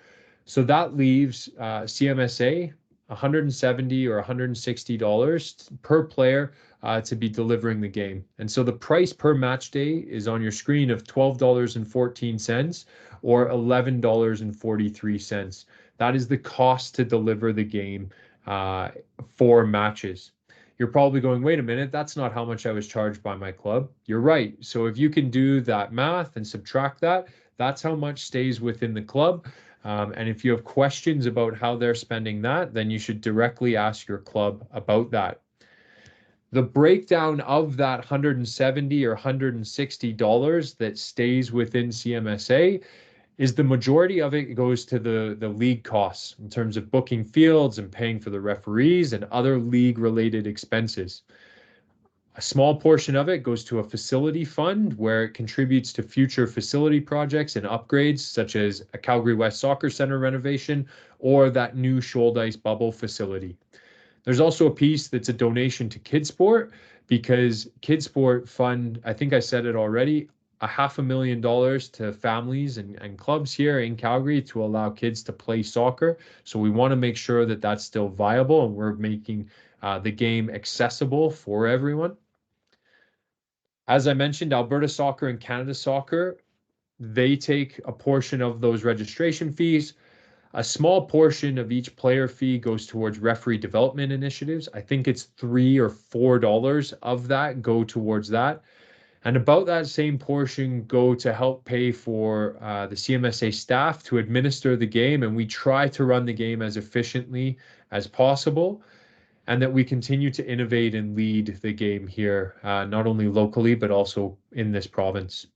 So that leaves CMSA $170 or $160 per player to be delivering the game. And so the price per match day is on your screen of $12.14 or $11.43. That is the cost to deliver the game for matches. You're probably going, wait a minute, that's not how much I was charged by my club. You're right. So if you can do that math and subtract that, that's how much stays within the club. And if you have questions about how they're spending that, then you should directly ask your club about that. The breakdown of that $170 or $160 that stays within CMSA is the majority of it goes to the league costs in terms of booking fields and paying for the referees and other league-related expenses. A small portion of it goes to a facility fund where it contributes to future facility projects and upgrades, such as a Calgary West Soccer Center renovation or that new Shoaldice bubble facility. There's also a piece that's a donation to Kidsport because Kidsport fund, I think I said it already, a $500,000 to families and clubs here in Calgary to allow kids to play soccer. So we want to make sure that that's still viable and we're making the game accessible for everyone. As I mentioned, Alberta Soccer and Canada Soccer, they take a portion of those registration fees. A small portion of each player fee goes towards referee development initiatives. I think it's $3 or $4 of that go towards that. And about that same portion go to help pay for the CMSA staff to administer the game. And we try to run the game as efficiently as possible, and that we continue to innovate and lead the game here, not only locally, but also in this province.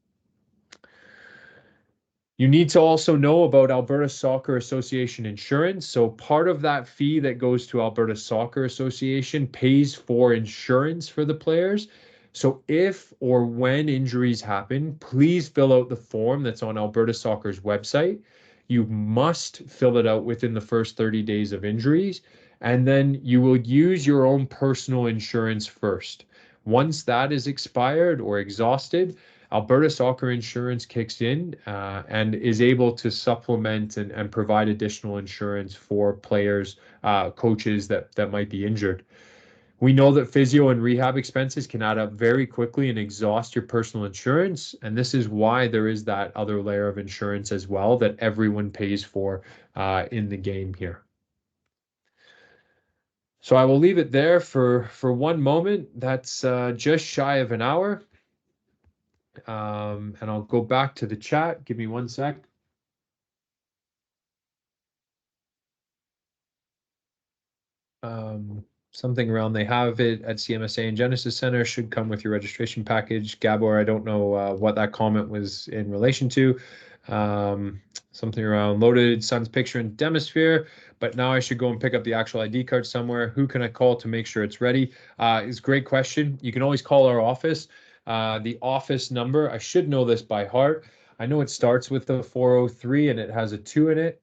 You need to also know about Alberta Soccer Association insurance. So part of that fee that goes to Alberta Soccer Association pays for insurance for the players. So if or when injuries happen, please fill out the form that's on Alberta Soccer's website. You must fill it out within the first 30 days of injuries, and then you will use your own personal insurance first. Once that is expired or exhausted, Alberta Soccer Insurance kicks in and is able to supplement and provide additional insurance for players, coaches that might be injured. We know that physio and rehab expenses can add up very quickly and exhaust your personal insurance. And this is why there is that other layer of insurance as well that everyone pays for in the game here. So I will leave it there for one moment. That's just shy of an hour. And I'll go back to the chat. Give me one sec. Something around they have it at CMSA and Genesis Center should come with your registration package. Gabor, I don't know what that comment was in relation to. Something around loaded son's picture in Demisphere, but now I should go and pick up the actual ID card somewhere. Who can I call to make sure it's ready? It's a great question. You can always call our office. The office number, I should know this by heart. I know it starts with the 403 and it has a 2 in it,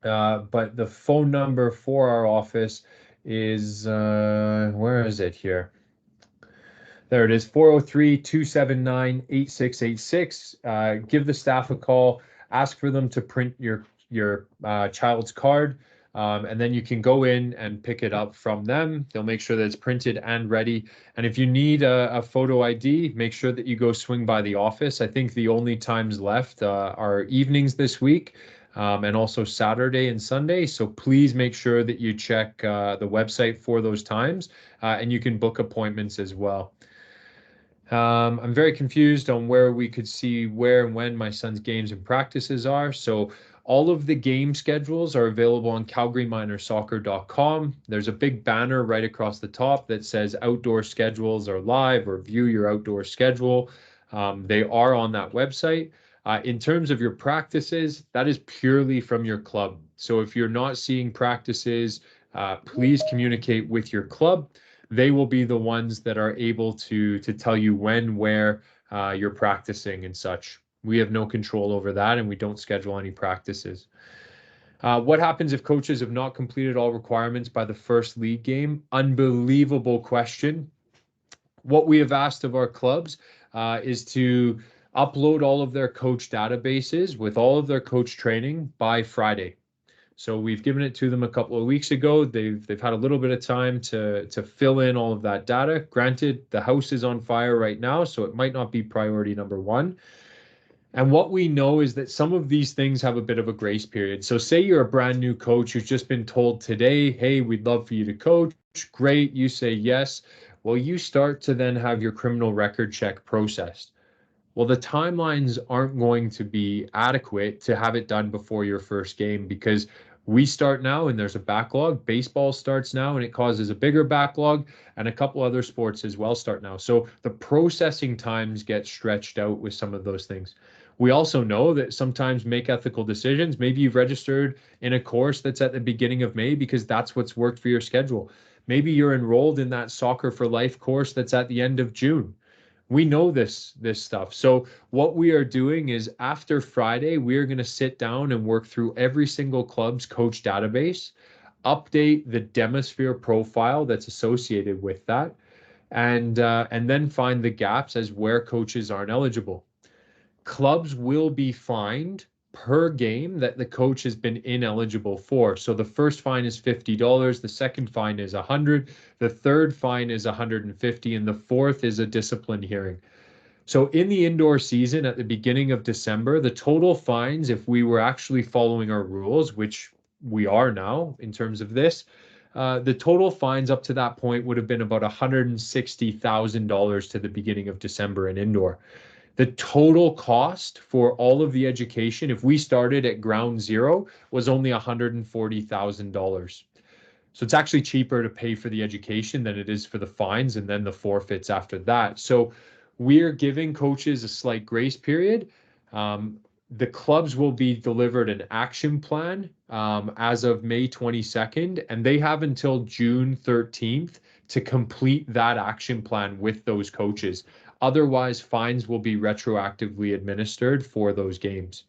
but the phone number for our office is, where is it here? There it is, 403-279-8686. Give the staff a call, ask for them to print your child's card, and then you can go in and pick it up from them. They'll make sure that it's printed and ready. And if you need a photo ID, make sure that you go swing by the office. I think the only times left are evenings this week, and also Saturday and Sunday. So please make sure that you check the website for those times, and you can book appointments as well. I'm very confused on where we could see where and when my son's games and practices are. So all of the game schedules are available on calgaryminersoccer.com. There's a big banner right across the top that says outdoor schedules are live or view your outdoor schedule. They are on that website. In terms of your practices, that is purely from your club. So if you're not seeing practices, please communicate with your club. They will be the ones that are able to tell you when, where you're practicing and such. We have no control over that, and we don't schedule any practices. What happens if coaches have not completed all requirements by the first league game? Unbelievable question. What we have asked of our clubs is to upload all of their coach databases with all of their coach training by Friday. So we've given it to them a couple of weeks ago. They've had a little bit of time to fill in all of that data. Granted, the house is on fire right now, so it might not be priority number one. And what we know is that some of these things have a bit of a grace period. So say you're a brand new coach who's just been told today, hey, we'd love for you to coach. Great, you say yes. Well, you start to then have your criminal record check processed. Well, the timelines aren't going to be adequate to have it done before your first game because we start now and there's a backlog. Baseball starts now and it causes a bigger backlog, and a couple other sports as well start now. So the processing times get stretched out with some of those things. We also know that sometimes make ethical decisions. Maybe you've registered in a course that's at the beginning of May because that's what's worked for your schedule. Maybe you're enrolled in that Soccer for Life course that's at the end of June. We know this stuff. So what we are doing is after Friday, we are going to sit down and work through every single club's coach database, update the Demisphere profile that's associated with that, and then find the gaps as where coaches aren't eligible. Clubs will be fined per game that the coach has been ineligible for. So the first fine is $50, the second fine is $100, the third fine is $150, and the fourth is a discipline hearing. So in the indoor season at the beginning of December, the total fines, if we were actually following our rules, which we are now in terms of this, the total fines up to that point would have been about $160,000 to the beginning of December in indoor. The total cost for all of the education, if we started at ground zero, was only $140,000. So it's actually cheaper to pay for the education than it is for the fines and then the forfeits after that. So we're giving coaches a slight grace period. The clubs will be delivered an action plan as of May 22nd, and they have until June 13th to complete that action plan with those coaches. Otherwise, fines will be retroactively administered for those games.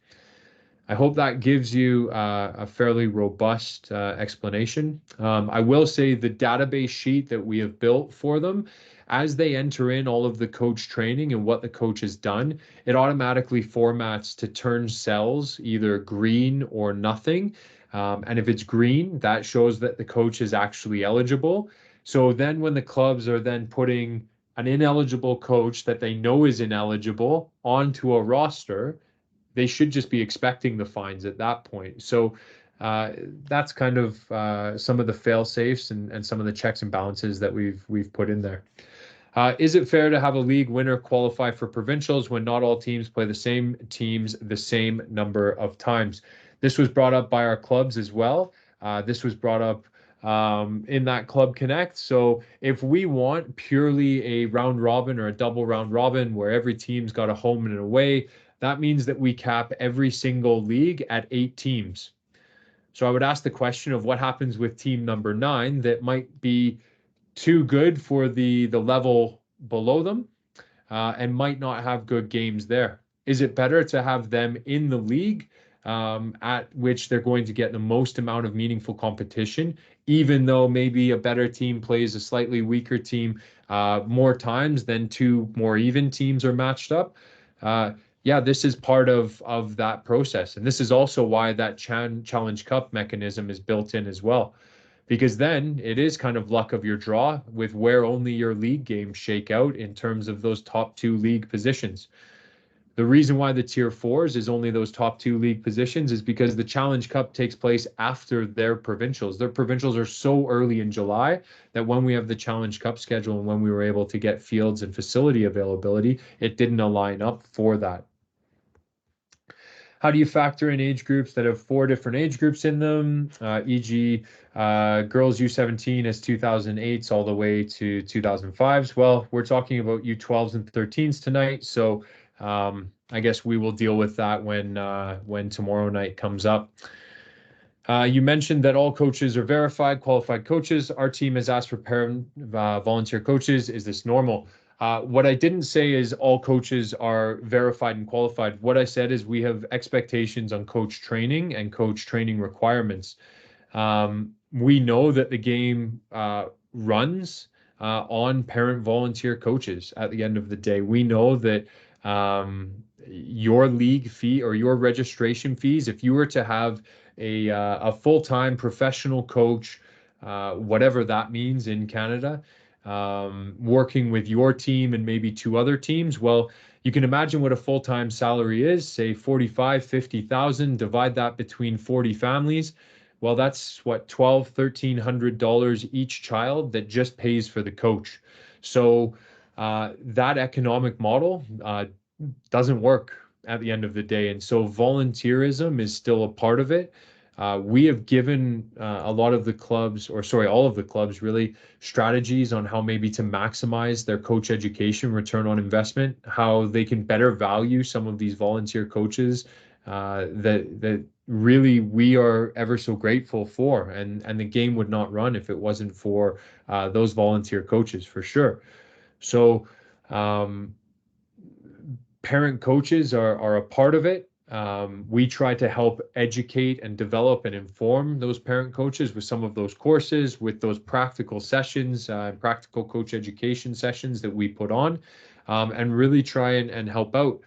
I hope that gives you a fairly robust explanation. I will say the database sheet that we have built for them, as they enter in all of the coach training and what the coach has done, it automatically formats to turn cells either green or nothing. And if it's green, that shows that the coach is actually eligible. So then when the clubs are then putting an ineligible coach that they know is ineligible onto a roster, they should just be expecting the fines at that point. So that's kind of some of the fail safes and some of the checks and balances that we've put in there. Is it fair to have a league winner qualify for provincials when not all teams play the same teams the same number of times? This was brought up by our clubs as well. This was brought up in that Club Connect. So if we want purely a round robin or a double round robin where every team's got a home and an away, that means that we cap every single league at 8 teams. So I would ask the question of what happens with team number 9 that might be too good for the level below them and might not have good games there. Is it better to have them in the league at which they're going to get the most amount of meaningful competition, even though maybe a better team plays a slightly weaker team more times than 2 more even teams are matched up? Yeah, this is part of that process. And this is also why that Challenge Cup mechanism is built in as well. Because then it is kind of luck of your draw with where only your league games shake out in terms of those top 2 league positions. The reason why the tier 4s is only those top 2 league positions is because the Challenge Cup takes place after their provincials. Their provincials are so early in July that when we have the Challenge Cup schedule and when we were able to get fields and facility availability, it didn't align up for that. How do you factor in age groups that have 4 different age groups in them, e.g. Girls U17 as 2008s all the way to 2005s? Well, we're talking about U12s and 13s tonight, so I guess we will deal with that when tomorrow night comes up. You mentioned that all coaches are verified, qualified coaches. Our team has asked for parent volunteer coaches. Is this normal? What I didn't say is all coaches are verified and qualified. What I said is we have expectations on coach training and coach training requirements. We know that the game runs on parent volunteer coaches at the end of the day. We know that your league fee or your registration fees, if you were to have a full-time professional coach, whatever that means in Canada, working with your team and maybe 2 other teams, well, you can imagine what a full-time salary is, say 45, 50,000, divide that between 40 families. Well, that's what, $1,200-$1,300 each child that just pays for the coach. So that economic model doesn't work at the end of the day. And so volunteerism is still a part of it. We have given a lot of the clubs, or sorry, all of the clubs really, strategies on how maybe to maximize their coach education return on investment, how they can better value some of these volunteer coaches that really we are ever so grateful for, and the game would not run if it wasn't for those volunteer coaches for sure. So um, parent coaches are a part of it. We try to help educate and develop and inform those parent coaches with some of those courses, with those practical sessions, practical coach education sessions that we put on, and really try and help out.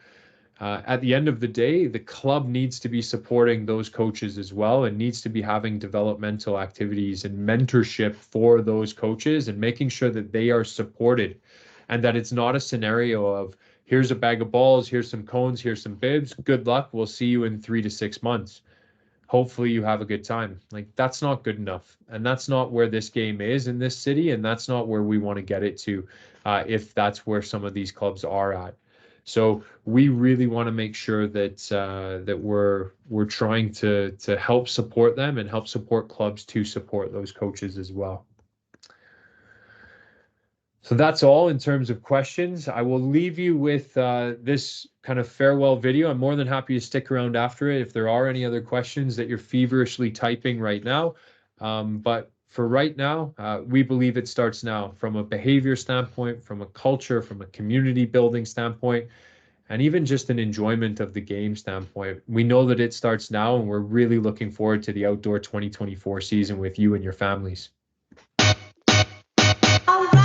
At the end of the day, the club needs to be supporting those coaches as well and needs to be having developmental activities and mentorship for those coaches and making sure that they are supported and that it's not a scenario of here's a bag of balls, here's some cones, here's some bibs, good luck, we'll see you in 3 to 6 months. Hopefully you have a good time. Like that's not good enough. And that's not where this game is in this city. And that's not where we want to get it to if that's where some of these clubs are at. So we really want to make sure that we're trying to help support them and help support clubs to support those coaches as well. So that's all in terms of questions. I will leave you with this kind of farewell video. I'm more than happy to stick around after it if there are any other questions that you're feverishly typing right now. But for right now, we believe it starts now from a behavior standpoint, from a culture, from a community building standpoint, and even just an enjoyment of the game standpoint. We know that it starts now, and we're really looking forward to the outdoor 2024 season with you and your families. All right.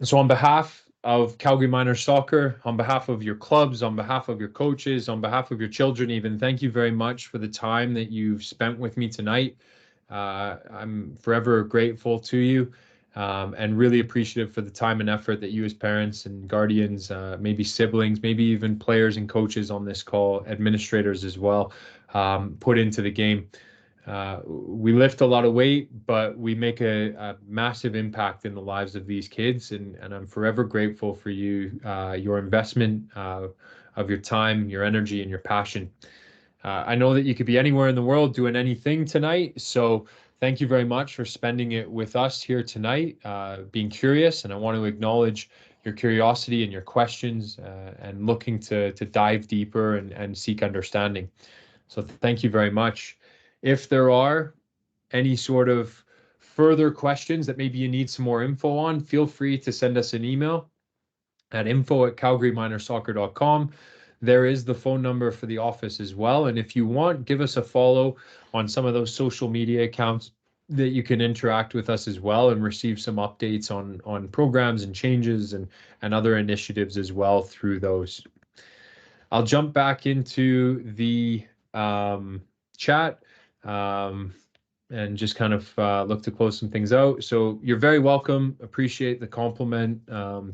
So on behalf of Calgary Miners Soccer, on behalf of your clubs, on behalf of your coaches, on behalf of your children even, thank you very much for the time that you've spent with me tonight. I'm forever grateful to you, and really appreciative for the time and effort that you as parents and guardians, maybe siblings, maybe even players and coaches on this call, administrators as well, put into the game. We lift a lot of weight, but we make a massive impact in the lives of these kids, and I'm forever grateful for you, your investment of your time, your energy, and your passion. I know that you could be anywhere in the world doing anything tonight, so thank you very much for spending it with us here tonight, being curious, and I want to acknowledge your curiosity and your questions, and looking to dive deeper and seek understanding. So thank you very much. If there are any sort of further questions that maybe you need some more info on, feel free to send us an email at info@calgaryminersoccer.com. There is the phone number for the office as well. And if you want, give us a follow on some of those social media accounts that you can interact with us as well and receive some updates on programs and changes and other initiatives as well through those. I'll jump back into the chat and just kind of look to close some things out. So you're very welcome. Appreciate the compliment.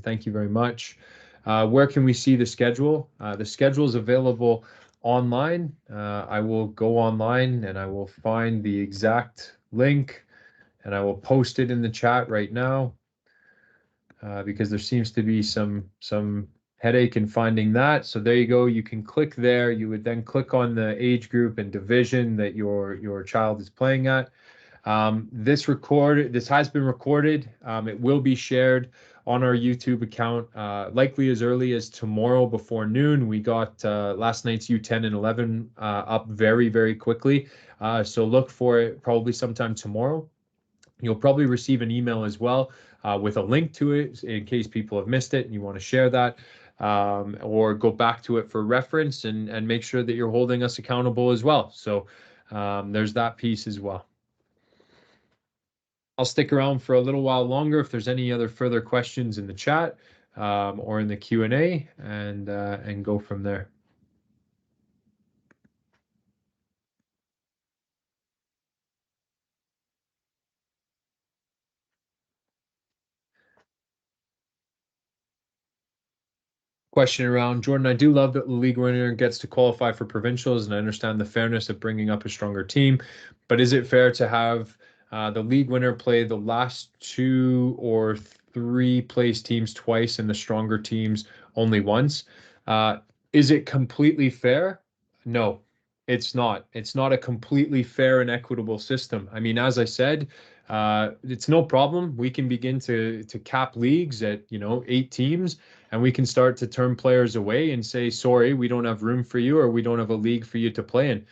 Thank you very much. Where can we see the schedule? The schedule is available online. I will go online and I will find the exact link and I will post it in the chat right now, because there seems to be some headache in finding that. So there you go. You can click there. You would then click on the age group and division that your child is playing at. This has been recorded. It will be shared on our YouTube account, likely as early as tomorrow before noon. We got last night's U10 and 11 up very, very quickly. So look for it probably sometime tomorrow. You'll probably receive an email as well with a link to it in case people have missed it and you want to share that, or go back to it for reference and make sure that you're holding us accountable as well. So there's that piece as well. I'll stick around for a little while longer if there's any other further questions in the chat, or in the Q&A, and go from there. Question around Jordan. I do love that the league winner gets to qualify for provincials, and I understand the fairness of bringing up a stronger team. But is it fair to have the league winner play the last two or three place teams twice and the stronger teams only once? Uh, is it completely fair? No, it's not. It's not a completely fair and equitable system. I mean, as I said, it's no problem. We can begin to cap leagues at 8 teams, and we can start to turn players away and say, sorry, we don't have room for you, or we don't have a league for you to play in.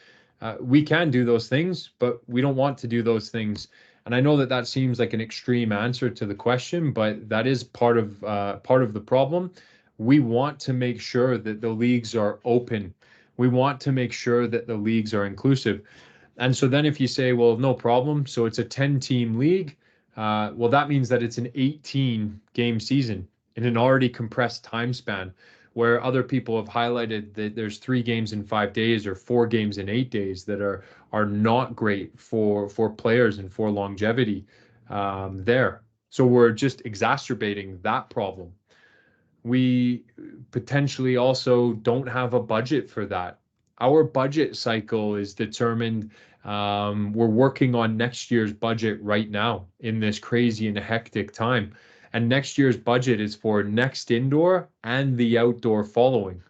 We can do those things, but we don't want to do those things. And I know that that seems like an extreme answer to the question, but that is part of the problem. We want to make sure that the leagues are open. We want to make sure that the leagues are inclusive. And so then if you say, well, no problem, so it's a 10-team league, well, that means that it's an 18 game season in an already compressed time span, where other people have highlighted that there's 3 games in 5 days or 4 games in 8 days that are not great for players and for longevity there. So we're just exacerbating that problem. We potentially also don't have a budget for that. Our budget cycle is determined. We're working on next year's budget right now in this crazy and hectic time. And next year's budget is for next indoor and the outdoor following.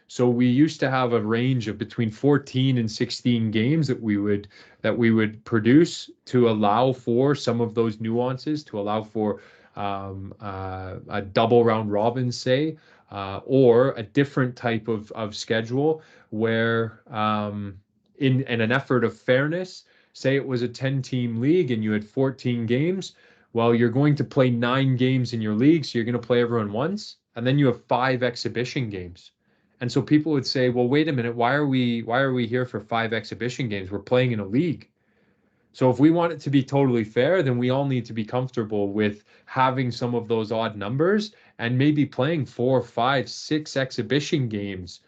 So we used to have a range of between 14 and 16 games that we would produce to allow for some of those nuances, to allow for a double round robin, say, or a different type of schedule where, in an effort of fairness, say it was a 10-team league and you had 14 games. Well, you're going to play 9 games in your league, so you're going to play everyone once, and then you have 5 exhibition games. And so people would say, well, wait a minute, why are we here for 5 exhibition games? We're playing in a league. So if we want it to be totally fair, then we all need to be comfortable with having some of those odd numbers and maybe playing 4, 5, 6 exhibition games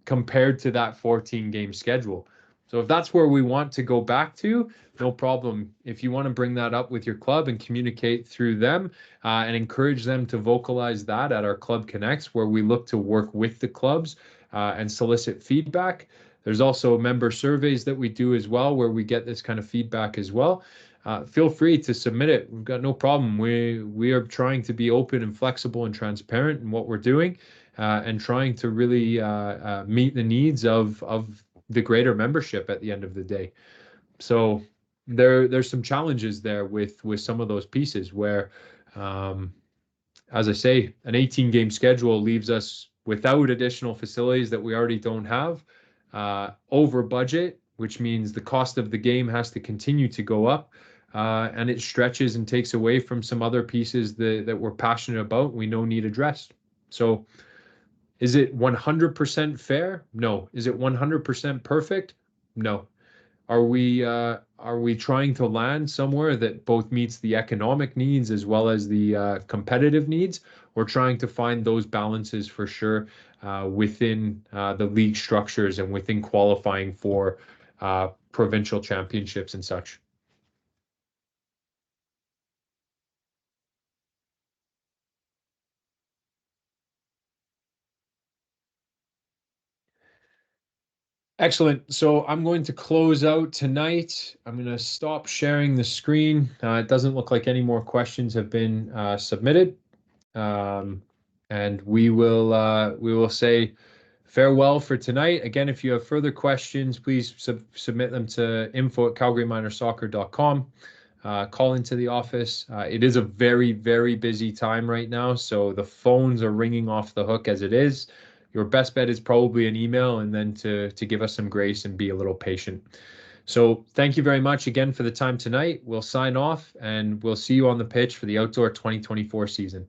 compared to that 14-game schedule. So if that's where we want to go back to, no problem. If you want to bring that up with your club and communicate through them, and encourage them to vocalize that at our Club Connects, where we look to work with the clubs and solicit feedback. There's also member surveys that we do as well, where we get this kind of feedback as well. Feel free to submit it. We've got no problem. We are trying to be open and flexible and transparent in what we're doing, and trying to really meet the needs of the greater membership at the end of the day. So there's some challenges there with some of those pieces where, as I say, an 18-game schedule leaves us without additional facilities that we already don't have, over budget, which means the cost of the game has to continue to go up, and it stretches and takes away from some other pieces that we're passionate about, we know need addressed. So is it 100% fair? No. Is it 100% perfect? No. Are we trying to land somewhere that both meets the economic needs as well as the competitive needs? We're trying to find those balances for sure, within the league structures and within qualifying for provincial championships and such. Excellent. So I'm going to close out tonight. I'm going to stop sharing the screen. It doesn't look like any more questions have been submitted. And we will say farewell for tonight. Again, if you have further questions, please submit them to info@calgaryminersoccer.com. Call into the office. It is a very, very busy time right now, so the phones are ringing off the hook as it is. Your best bet is probably an email, and then to give us some grace and be a little patient. So thank you very much again for the time tonight. We'll sign off, and we'll see you on the pitch for the outdoor 2024 season.